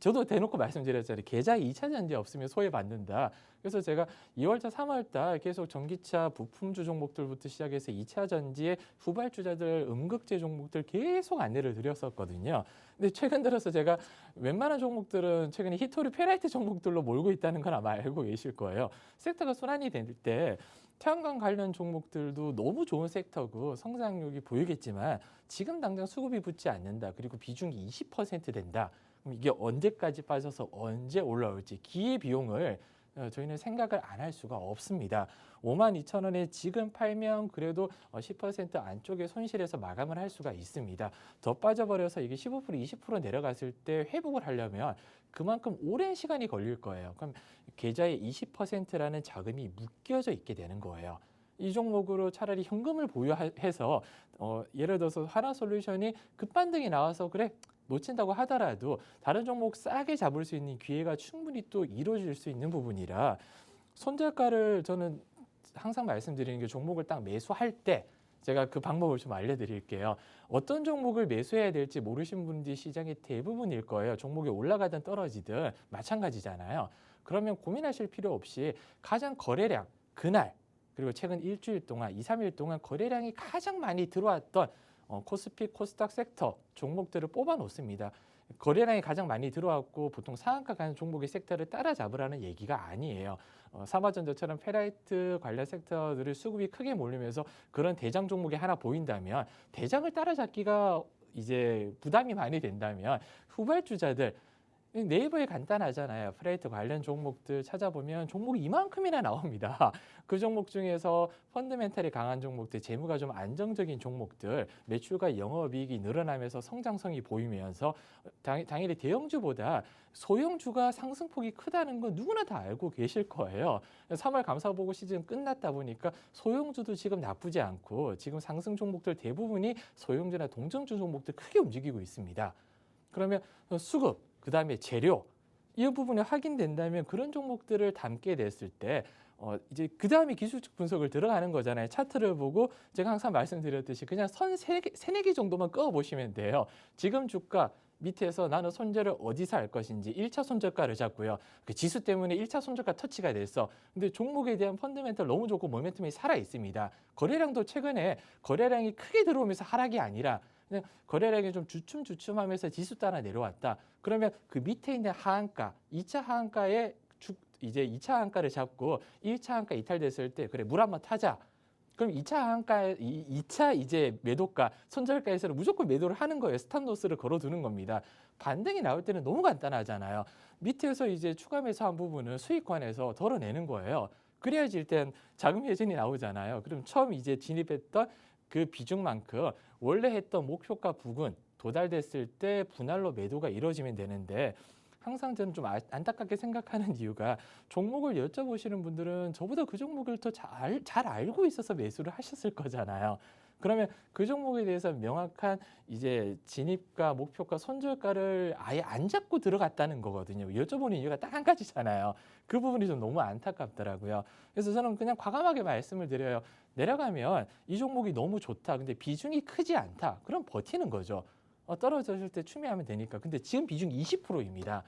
저도 대놓고 말씀드렸잖아요. 계좌에 2차 전지 없으면 소외받는다. 그래서 제가 2월달, 3월달 계속 전기차 부품주 종목들부터 시작해서 2차 전지의 후발주자들, 음극재 종목들 계속 안내를 드렸었거든요. 근데 최근 들어서 제가 웬만한 종목들은 최근에 히토리 페라이트 종목들로 몰고 있다는 건 아마 알고 계실 거예요. 섹터가 순환이 될 때 태양광 관련 종목들도 너무 좋은 섹터고 성장력이 보이겠지만 지금 당장 수급이 붙지 않는다. 그리고 비중이 20% 된다. 그럼 이게 언제까지 빠져서 언제 올라올지 기회비용을 저희는 생각을 안 할 수가 없습니다. 52,000원에 지금 팔면 그래도 10% 안쪽에 손실해서 마감을 할 수가 있습니다. 더 빠져버려서 이게 15% 20% 내려갔을 때 회복을 하려면 그만큼 오랜 시간이 걸릴 거예요. 그럼 계좌에 20%라는 자금이 묶여져 있게 되는 거예요. 이 종목으로 차라리 현금을 보유해서 예를 들어서 하나솔루션이 급반등이 나와서 그래 놓친다고 하더라도 다른 종목 싸게 잡을 수 있는 기회가 충분히 또 이루어질 수 있는 부분이라 손절가를 저는 항상 말씀드리는 게 종목을 딱 매수할 때 제가 그 방법을 좀 알려드릴게요. 어떤 종목을 매수해야 될지 모르신 분들이 시장의 대부분일 거예요. 종목이 올라가든 떨어지든 마찬가지잖아요. 그러면 고민하실 필요 없이 가장 거래량 그날 그리고 최근 일주일 동안 2, 3일 동안 거래량이 가장 많이 들어왔던 코스피, 코스닥 섹터 종목들을 뽑아 놓습니다. 거래량이 가장 많이 들어왔고 보통 상한가 가는 종목의 섹터를 따라잡으라는 얘기가 아니에요. 삼화전자처럼 페라이트 관련 섹터들을 수급이 크게 몰리면서 그런 대장 종목이 하나 보인다면 대장을 따라잡기가 이제 부담이 많이 된다면 후발주자들 네이버에 간단하잖아요. 프레이트 관련 종목들 찾아보면 종목이 이만큼이나 나옵니다. 그 종목 중에서 펀드멘탈이 강한 종목들, 재무가 좀 안정적인 종목들, 매출과 영업이익이 늘어나면서 성장성이 보이면서 당연히 대형주보다 소형주가 상승폭이 크다는 건 누구나 다 알고 계실 거예요. 3월 감사보고 시즌 끝났다 보니까 소형주도 지금 나쁘지 않고 지금 상승 종목들 대부분이 소형주나 동정주 종목들 크게 움직이고 있습니다. 그러면 수급, 그 다음에 재료 이 부분이 확인된다면 그런 종목들을 담게 됐을 때 이제 그 다음에 기술적 분석을 들어가는 거잖아요. 차트를 보고 제가 항상 말씀드렸듯이 그냥 선 세네 개 정도만 그어 보시면 돼요. 지금 주가 밑에서 나는 손절을 어디서 할 것인지 1차 손절가를 잡고요. 그 지수 때문에 1차 손절가 터치가 됐어. 근데 종목에 대한 펀더멘털 너무 좋고 모멘텀이 살아 있습니다. 거래량도 최근에 거래량이 크게 들어오면서 하락이 아니라 그냥 거래량이 좀 주춤주춤하면서 지수 따라 내려왔다. 그러면 그 밑에 있는 하한가, 2차 하한가에 이제 2차 하한가를 잡고 1차 하한가 이탈됐을 때 그래 물 한번 타자. 그럼 2차 하한가에 2차 이제 매도가, 손절가에서는 무조건 매도를 하는 거예요. 스탑로스를 걸어두는 겁니다. 반등이 나올 때는 너무 간단하잖아요. 밑에서 이제 추가 매수한 부분을 수익권에서 덜어내는 거예요. 그래야지 일단 자금 회전이 나오잖아요. 그럼 처음 이제 진입했던 그 비중만큼 원래 했던 목표가 부근 도달됐을 때 분할로 매도가 이루어지면 되는데 항상 저는 좀 안타깝게 생각하는 이유가 종목을 여쭤보시는 분들은 저보다 그 종목을 더 잘 알고 있어서 매수를 하셨을 거잖아요. 그러면 그 종목에 대해서 명확한 이제 진입가, 목표가, 손절가를 아예 안 잡고 들어갔다는 거거든요. 여쭤보는 이유가 딱 한 가지잖아요. 그 부분이 좀 너무 안타깝더라고요. 그래서 저는 그냥 과감하게 말씀을 드려요. 내려가면 이 종목이 너무 좋다. 근데 비중이 크지 않다. 그럼 버티는 거죠. 떨어졌을 때 추매하면 되니까. 근데 지금 비중 20%입니다.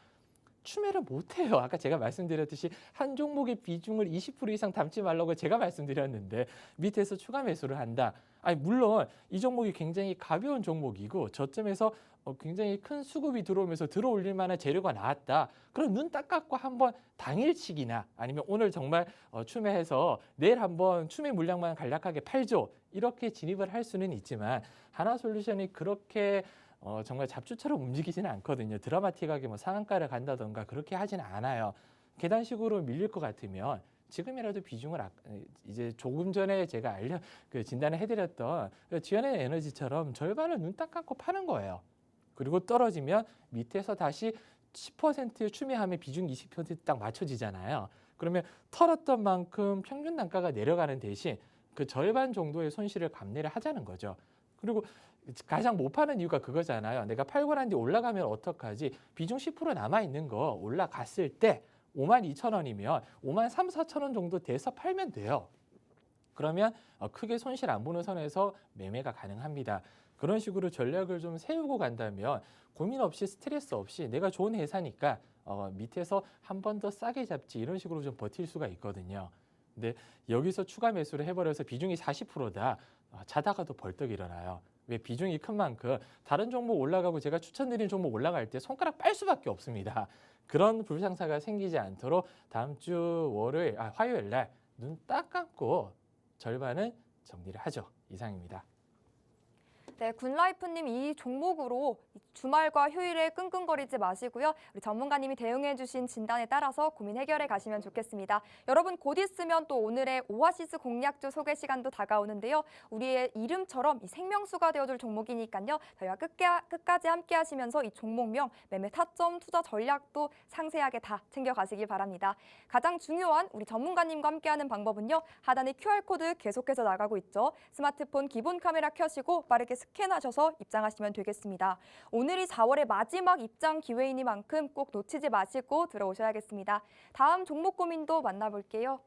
추매를 못해요. 아까 제가 말씀드렸듯이 한 종목의 비중을 20% 이상 담지 말라고 제가 말씀드렸는데 밑에서 추가 매수를 한다. 아니 물론 이 종목이 굉장히 가벼운 종목이고 저점에서 굉장히 큰 수급이 들어오면서 들어올릴 만한 재료가 나왔다. 그럼 눈 딱 감고 한번 당일치기나 아니면 오늘 정말 추매해서 내일 한번 추매 물량만 간략하게 팔죠. 이렇게 진입을 할 수는 있지만 하나솔루션이 그렇게 정말 잡주처럼 움직이지는 않거든요. 드라마틱하게 뭐 상한가를 간다던가 그렇게 하지는 않아요. 계단식으로 밀릴 것 같으면 지금이라도 비중을 이제 조금 전에 제가 진단을 해드렸던 지연의 에너지처럼 절반을 눈 딱 감고 파는 거예요. 그리고 떨어지면 밑에서 다시 10% 추매하면 비중 20%딱 맞춰지잖아요. 그러면 털었던 만큼 평균 단가가 내려가는 대신 그 절반 정도의 손실을 감내를 하자는 거죠. 그리고 가장 못 파는 이유가 그거잖아요. 내가 팔고 난 뒤 올라가면 어떡하지? 비중 10% 남아있는 거 올라갔을 때 52,000원이면 53,000~54,000원 정도 돼서 팔면 돼요. 그러면 크게 손실 안 보는 선에서 매매가 가능합니다. 그런 식으로 전략을 좀 세우고 간다면 고민 없이 스트레스 없이 내가 좋은 회사니까 밑에서 한 번 더 싸게 잡지 이런 식으로 좀 버틸 수가 있거든요. 근데 여기서 추가 매수를 해버려서 비중이 40%다. 자다가도 벌떡 일어나요. 왜 비중이 큰 만큼 다른 종목 올라가고 제가 추천드린 종목 올라갈 때 손가락 빨 수밖에 없습니다. 그런 불상사가 생기지 않도록 다음 주 화요일 날 눈 딱 감고 절반은 정리를 하죠. 이상입니다. 네, 굿라이프님 이 종목으로 주말과 휴일에 끙끙거리지 마시고요. 우리 전문가님이 대응해주신 진단에 따라서 고민 해결해 가시면 좋겠습니다. 여러분 곧 있으면 또 오늘의 오아시스 공략주 소개 시간도 다가오는데요. 우리의 이름처럼 이 생명수가 되어줄 종목이니까요. 저희와 끝까지 함께 하시면서 이 종목명, 매매 타점, 투자 전략도 상세하게 다 챙겨가시기 바랍니다. 가장 중요한 우리 전문가님과 함께하는 방법은요. 하단에 QR코드 계속해서 나가고 있죠. 스마트폰 기본 카메라 켜시고 빠르게 스캔하셔서 입장하시면 되겠습니다. 오늘이 4월의 마지막 입장 기회이니만큼 꼭 놓치지 마시고 들어오셔야겠습니다. 다음 종목 고민도 만나볼게요.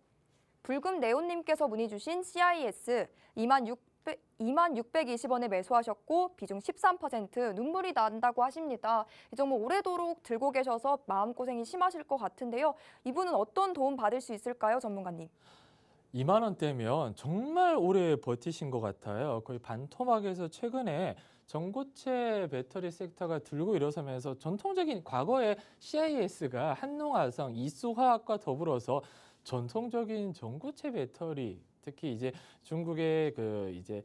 붉은 네온님께서 문의 주신 CIS 2620원에 매수하셨고 비중 13% 눈물이 난다고 하십니다. 이 종목 오래도록 들고 계셔서 마음고생이 심하실 것 같은데요. 이분은 어떤 도움 받을 수 있을까요, 전문가님? 2만 원대면 정말 오래 버티신 것 같아요. 거의 반토막에서 최근에 전고체 배터리 섹터가 들고 일어서면서 전통적인 과거의 CIS가 한농화성, 이수화학과 더불어서 전통적인 전고체 배터리 특히 이제 중국의 그 이제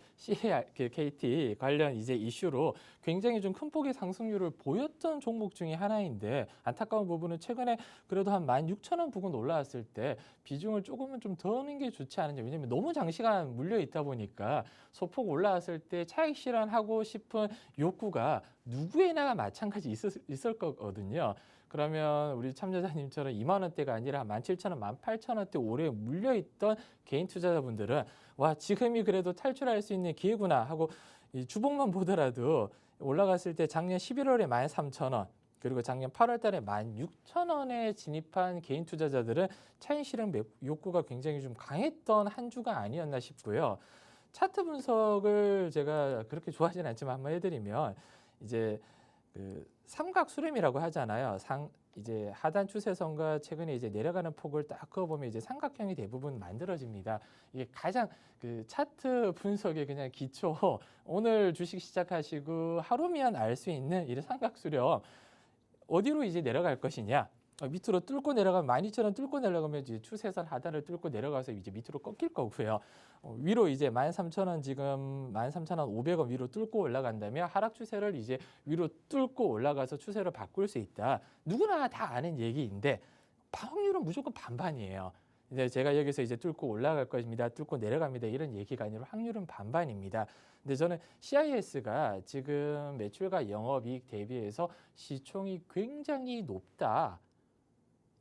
KT 관련 이제 이슈로 굉장히 좀 큰 폭의 상승률을 보였던 종목 중에 하나인데 안타까운 부분은 최근에 그래도 한 16,000원 부근 올라왔을 때 비중을 조금은 좀 더 넣는 게 좋지 않은지 왜냐면 너무 장시간 물려 있다 보니까 소폭 올라왔을 때 차익 실현하고 싶은 욕구가 누구에나 마찬가지 있을 거거든요. 그러면 우리 참여자님처럼 2만 원대가 아니라 17,000원, 18,000원대 오래 물려있던 개인 투자자분들은 와 지금이 그래도 탈출할 수 있는 기회구나 하고 이 주봉만 보더라도 올라갔을 때 작년 11월에 13,000원 그리고 작년 8월 달에 16,000원에 진입한 개인 투자자들은 차익 실현 욕구가 굉장히 좀 강했던 한 주가 아니었나 싶고요. 차트 분석을 제가 그렇게 좋아하지는 않지만 한번 해드리면 이제 그 삼각수렴이라고 하잖아요. 이제 하단 추세선과 최근에 이제 내려가는 폭을 딱 그어보면 이제 삼각형이 대부분 만들어집니다. 이게 가장 그 차트 분석의 그냥 기초, 오늘 주식 시작하시고 하루면 알 수 있는 이 삼각수렴, 어디로 이제 내려갈 것이냐. 밑으로 뚫고 내려가면 12,000원 뚫고 내려가면 이제 추세선 하단을 뚫고 내려가서 이제 밑으로 꺾일 거고요. 위로 이제 13,000원 지금 13,500원 위로 뚫고 올라간다면 하락 추세를 이제 위로 뚫고 올라가서 추세를 바꿀 수 있다. 누구나 다 아는 얘기인데 확률은 무조건 반반이에요. 이제 제가 여기서 이제 뚫고 올라갈 것입니다. 뚫고 내려갑니다. 이런 얘기가 아니라 확률은 반반입니다. 근데 저는 CIS가 지금 매출과 영업이익 대비해서 시총이 굉장히 높다.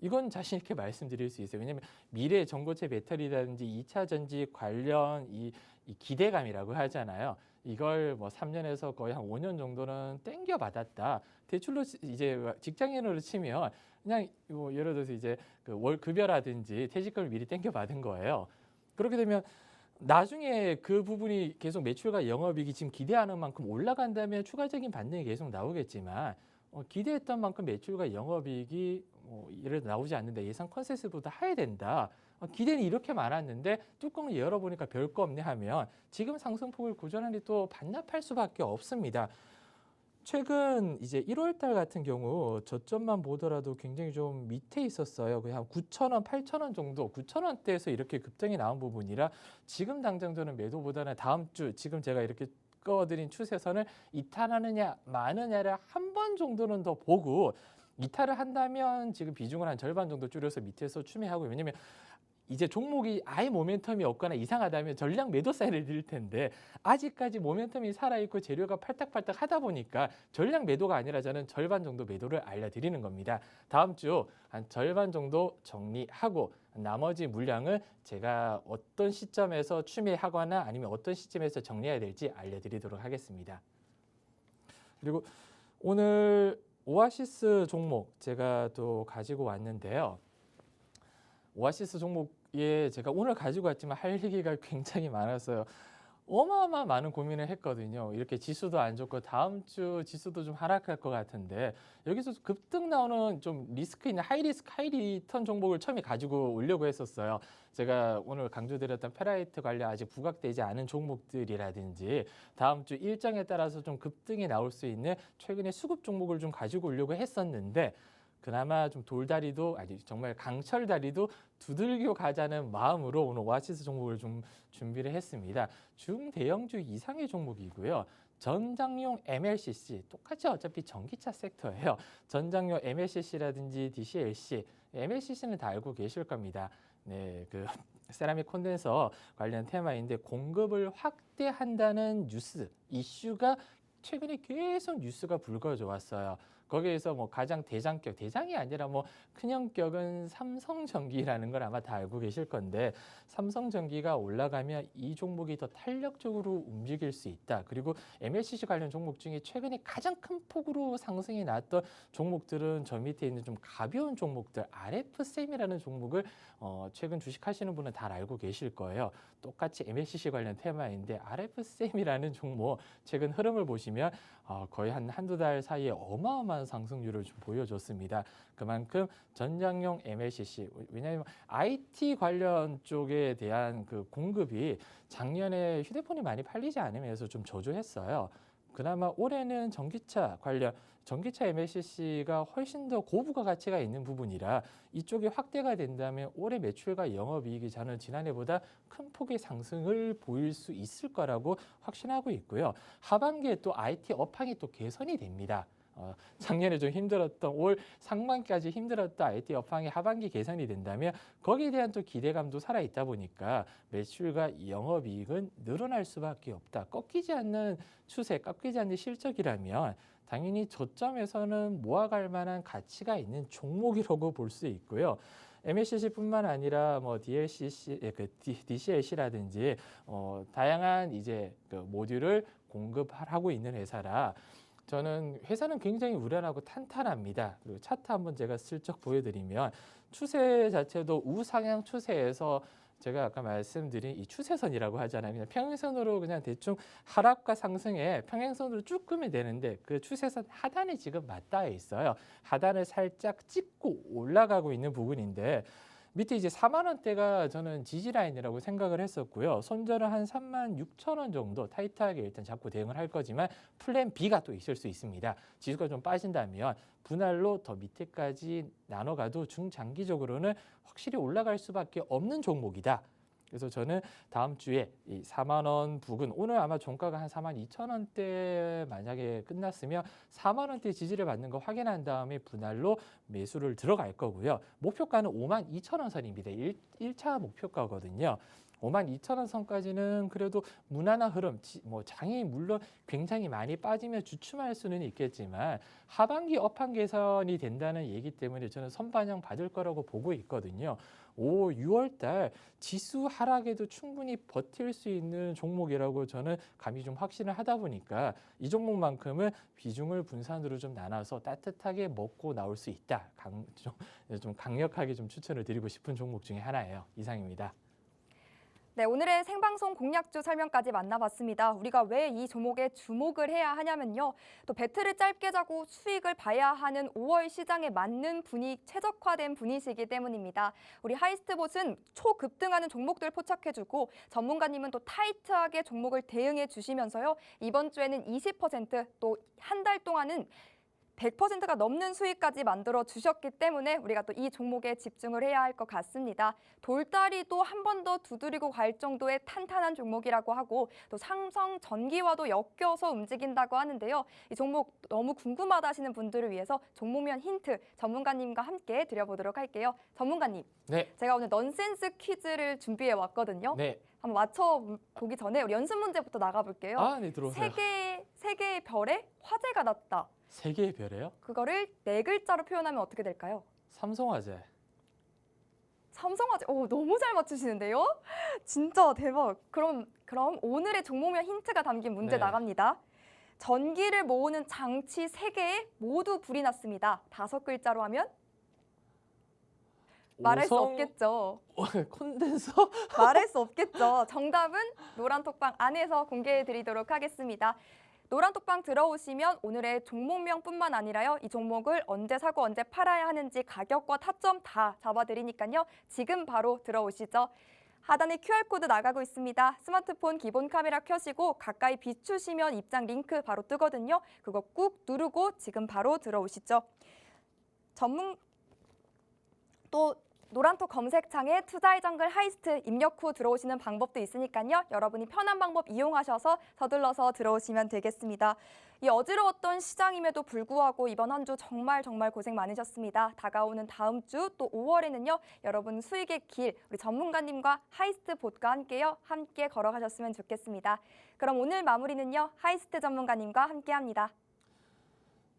이건 자신 있게 말씀드릴 수 있어요. 왜냐하면 미래 전고체 배터리라든지 2차 전지 관련 이 기대감이라고 하잖아요. 이걸 뭐 3년에서 거의 한 5년 정도는 땡겨 받았다. 대출로 이제 직장인으로 치면 그냥 뭐 예를 들어서 이제 그 월 급여라든지 퇴직금을 미리 땡겨 받은 거예요. 그렇게 되면 나중에 그 부분이 계속 매출과 영업이익이 지금 기대하는 만큼 올라간다면 추가적인 반등이 계속 나오겠지만 기대했던 만큼 매출과 영업이익이 예를 들어 나오지 않는다. 예상 컨센서스보다 하야 된다. 기대는 이렇게 많았는데 뚜껑을 열어보니까 별거 없네 하면 지금 상승폭을 고전하니 또 반납할 수밖에 없습니다. 최근 이제 1월 달 같은 경우 저점만 보더라도 굉장히 좀 밑에 있었어요. 그냥 한 9,000원, 8,000원 정도, 9,000원대에서 이렇게 급등이 나온 부분이라 지금 당장 저는 매도보다는 다음 주 지금 제가 이렇게 꺼드린 추세선을 이탈하느냐 마느냐를 한 번 정도는 더 보고 이탈을 한다면 지금 비중을 한 절반 정도 줄여서 밑에서 추매하고 왜냐면 이제 종목이 아예 모멘텀이 없거나 이상하다면 전량 매도 사인을 드릴 텐데 아직까지 모멘텀이 살아있고 재료가 팔딱팔딱 하다 보니까 전량 매도가 아니라 저는 절반 정도 매도를 알려드리는 겁니다. 다음 주 한 절반 정도 정리하고 나머지 물량을 제가 어떤 시점에서 추매하거나 아니면 어떤 시점에서 정리해야 될지 알려드리도록 하겠습니다. 그리고 오늘 오아시스 종목 제가 또 가지고 왔는데요. 오아시스 종목에 제가 오늘 가지고 왔지만 할 얘기가 굉장히 많았어요. 어마어마 많은 고민을 했거든요. 이렇게 지수도 안 좋고 다음 주 지수도 좀 하락할 것 같은데 여기서 급등 나오는 좀 리스크 있는 하이리스크 하이리턴 종목을 처음에 가지고 오려고 했었어요. 제가 오늘 강조드렸던 페라이트 관련 아직 부각되지 않은 종목들이라든지 다음 주 일정에 따라서 좀 급등이 나올 수 있는 최근에 수급 종목을 좀 가지고 오려고 했었는데 그나마 좀 돌다리도 아니 정말 강철다리도 두들겨 가자는 마음으로 오늘 오아시스 종목을 좀 준비를 했습니다. 중대형주 이상의 종목이고요. 전장용 MLCC 똑같이 어차피 전기차 섹터예요. 전장용 MLCC라든지 DCLC, MLCC는 다 알고 계실 겁니다. 네, 그 세라믹 콘덴서 관련 테마인데 공급을 확대한다는 뉴스 이슈가 최근에 계속 뉴스가 불거져 왔어요. 거기에서 뭐 가장 대장격, 대장이 아니라 뭐 큰형격은 삼성전기라는 걸 아마 다 알고 계실 건데 삼성전기가 올라가면 이 종목이 더 탄력적으로 움직일 수 있다. 그리고 MLCC 관련 종목 중에 최근에 가장 큰 폭으로 상승이 나왔던 종목들은 저 밑에 있는 좀 가벼운 종목들, RF셈이라는 종목을 최근 주식하시는 분은 다 알고 계실 거예요. 똑같이 MLCC 관련 테마인데 RF셈이라는 종목 최근 흐름을 보시면 거의 한두 달 사이에 어마어마한 상승률을 좀 보여줬습니다. 그만큼 전장용 MLCC 왜냐하면 IT 관련 쪽에 대한 그 공급이 작년에 휴대폰이 많이 팔리지 않으면서 좀 저조했어요. 그나마 올해는 전기차 관련 전기차 MLCC가 훨씬 더 고부가 가치가 있는 부분이라 이쪽이 확대가 된다면 올해 매출과 영업이익이 저는 지난해보다 큰 폭의 상승을 보일 수 있을 거라고 확신하고 있고요. 하반기에 또 IT 업황이 또 개선이 됩니다. 작년에 좀 힘들었던 올 상반기까지 힘들었던 IT 업황이 하반기 개선이 된다면 거기에 대한 또 기대감도 살아있다 보니까 매출과 영업이익은 늘어날 수밖에 없다. 꺾이지 않는 추세, 꺾이지 않는 실적이라면 당연히 저점에서는 모아갈 만한 가치가 있는 종목이라고 볼 수 있고요. MLCC뿐만 아니라 뭐 DCLC라든지 다양한 이제 그 모듈을 공급하고 있는 회사라 저는 회사는 굉장히 우량하고 탄탄합니다. 그리고 차트 한번 제가 슬쩍 보여드리면 추세 자체도 우상향 추세에서 제가 아까 말씀드린 이 추세선이라고 하잖아요. 그냥 평행선으로 그냥 대충 하락과 상승에 평행선으로 쭉 끄면 되는데 그 추세선 하단에 지금 맞닿아 있어요. 하단을 살짝 찍고 올라가고 있는 부분인데 밑에 이제 4만 원대가 저는 지지 라인이라고 생각을 했었고요. 손절은 한 3만 6천 원 정도 타이트하게 일단 잡고 대응을 할 거지만 플랜 B가 또 있을 수 있습니다. 지수가 좀 빠진다면 분할로 더 밑에까지 나눠가도 중장기적으로는 확실히 올라갈 수밖에 없는 종목이다. 그래서 저는 다음 주에 이 4만 원 부근 오늘 아마 종가가 한 4만 2천 원대 만약에 끝났으면 4만 원대 지지를 받는 거 확인한 다음에 분할로 매수를 들어갈 거고요. 목표가는 5만 2천 원 선입니다. 1차 목표가거든요. 5만 2천 원 선까지는 그래도 무난한 흐름, 뭐 장이 물론 굉장히 많이 빠지면 주춤할 수는 있겠지만 하반기 업황 개선이 된다는 얘기 때문에 저는 선반영 받을 거라고 보고 있거든요. 6월 달 지수 하락에도 충분히 버틸 수 있는 종목이라고 저는 감히 좀 확신을 하다 보니까 이 종목만큼은 비중을 분산으로 좀 나눠서 따뜻하게 먹고 나올 수 있다. 좀 강력하게 좀 추천을 드리고 싶은 종목 중에 하나예요. 이상입니다. 네, 오늘의 생방송 공략주 설명까지 만나봤습니다. 우리가 왜 이 종목에 주목을 해야 하냐면요. 또 배틀을 짧게 자고 수익을 봐야 하는 5월 시장에 맞는 최적화된 분위기이기 때문입니다. 우리 하이스트봇은 초급등하는 종목들 포착해주고 전문가님은 또 타이트하게 종목을 대응해 주시면서요. 이번 주에는 20% 또 한 달 동안은 100%가 넘는 수익까지 만들어 주셨기 때문에 우리가 또 이 종목에 집중을 해야 할 것 같습니다. 돌다리도 한 번 더 두드리고 갈 정도의 탄탄한 종목이라고 하고 또 삼성전기와도 엮여서 움직인다고 하는데요. 이 종목 너무 궁금하다 하시는 분들을 위해서 종목면 힌트 전문가님과 함께 드려보도록 할게요. 전문가님, 네. 제가 오늘 넌센스 퀴즈를 준비해 왔거든요. 네. 한번 맞춰보기 전에 우리 연습 문제부터 나가볼게요. 네, 들어오세요. 세 개의 별에 화재가 났다. 세 개의 별이에요? 그거를 네 글자로 표현하면 어떻게 될까요? 삼성화재. 삼성화재. 오, 너무 잘 맞추시는데요? 진짜 대박. 그럼 오늘의 종목명 힌트가 담긴 문제 네. 나갑니다. 전기를 모으는 장치 3개에 모두 불이 났습니다. 5글자로 하면 말할 수 없겠죠. 콘덴서? 말할 수 없겠죠. 정답은 노란톡방 안에서 공개해 드리도록 하겠습니다. 노란톡방 들어오시면 오늘의 종목명뿐만 아니라요. 이 종목을 언제 사고 언제 팔아야 하는지 가격과 타점 다 잡아드리니까요. 지금 바로 들어오시죠. 하단에 QR코드 나가고 있습니다. 스마트폰 기본 카메라 켜시고 가까이 비추시면 입장 링크 바로 뜨거든요. 그거 꾹 누르고 지금 바로 들어오시죠. 또 노란톡 검색창에 투자의 정글 하이스트 입력 후 들어오시는 방법도 있으니까요. 여러분이 편한 방법 이용하셔서 서둘러서 들어오시면 되겠습니다. 이 어지러웠던 시장임에도 불구하고 이번 한 주 정말 고생 많으셨습니다. 다가오는 다음 주 또 5월에는요. 여러분 수익의 길 우리 전문가님과 하이스트 봇과 함께 걸어가셨으면 좋겠습니다. 그럼 오늘 마무리는요. 하이스트 전문가님과 함께합니다.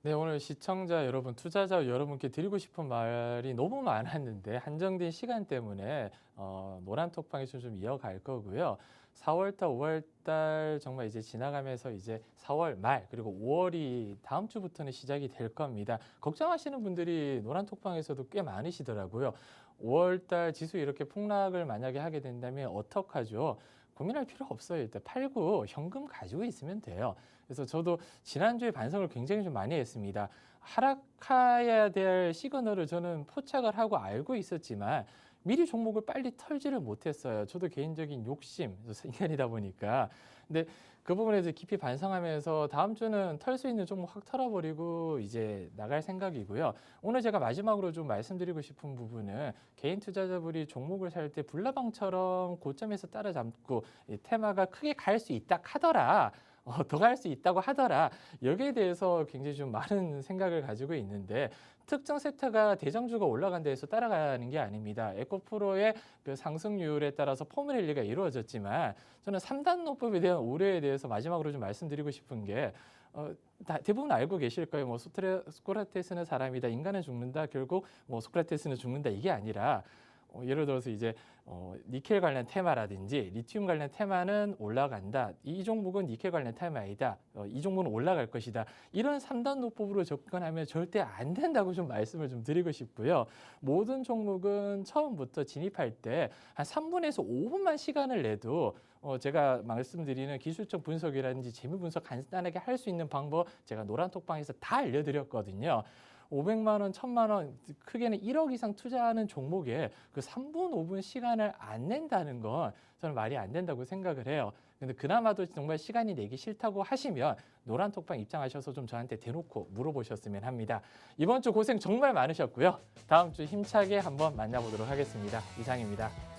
네, 오늘 시청자 여러분, 투자자 여러분께 드리고 싶은 말이 너무 많았는데 한정된 시간 때문에 노란톡방에서 좀 이어갈 거고요. 4월달, 5월달 정말 이제 지나가면서 이제 4월 말 그리고 5월이 다음 주부터는 시작이 될 겁니다. 걱정하시는 분들이 노란톡방에서도 꽤 많으시더라고요. 5월달 지수 이렇게 폭락을 만약에 하게 된다면 어떡하죠? 고민할 필요 없어요. 일단 팔고 현금 가지고 있으면 돼요. 그래서 저도 지난주에 반성을 굉장히 좀 많이 했습니다. 하락해야 될 시그널을 저는 포착을 하고 알고 있었지만 미리 종목을 빨리 털지를 못했어요. 저도 개인적인 욕심, 인간이다 보니까. 근데 그 부분에서 깊이 반성하면서 다음 주는 털 수 있는 종목 확 털어버리고 이제 나갈 생각이고요. 오늘 제가 마지막으로 좀 말씀드리고 싶은 부분은 개인 투자자분이 종목을 살 때 불나방처럼 고점에서 따라잡고 테마가 크게 갈 수 있다 하더라. 더 갈 수 있다고 하더라. 여기에 대해서 굉장히 좀 많은 생각을 가지고 있는데 특정 섹터가 대장주가 올라간 데에서 따라가는 게 아닙니다. 에코프로의 그 상승률에 따라서 포뮬1가 이루어졌지만 저는 3단 노법에 대한 오류에 대해서 마지막으로 좀 말씀드리고 싶은 게 대부분 알고 계실 거예요. 뭐 소크라테스는 사람이다, 인간은 죽는다, 결국 뭐 소크라테스는 죽는다 이게 아니라 예를 들어서 이제 니켈 관련 테마라든지 리튬 관련 테마는 올라간다. 이 종목은 니켈 관련 테마이다. 이 종목은 올라갈 것이다. 이런 3단 노법으로 접근하면 절대 안 된다고 좀 말씀을 좀 드리고 싶고요. 모든 종목은 처음부터 진입할 때 한 3분에서 5분만 시간을 내도 제가 말씀드리는 기술적 분석이라든지 재무 분석 간단하게 할 수 있는 방법 제가 노란톡방에서 다 알려드렸거든요. 500만 원, 1000만 원, 크게는 1억 이상 투자하는 종목에 그 3분, 5분 시간을 안 낸다는 건 저는 말이 안 된다고 생각을 해요. 근데 그나마도 정말 시간이 내기 싫다고 하시면 노란톡방 입장하셔서 좀 저한테 대놓고 물어보셨으면 합니다. 이번 주 고생 정말 많으셨고요. 다음 주 힘차게 한번 만나보도록 하겠습니다. 이상입니다.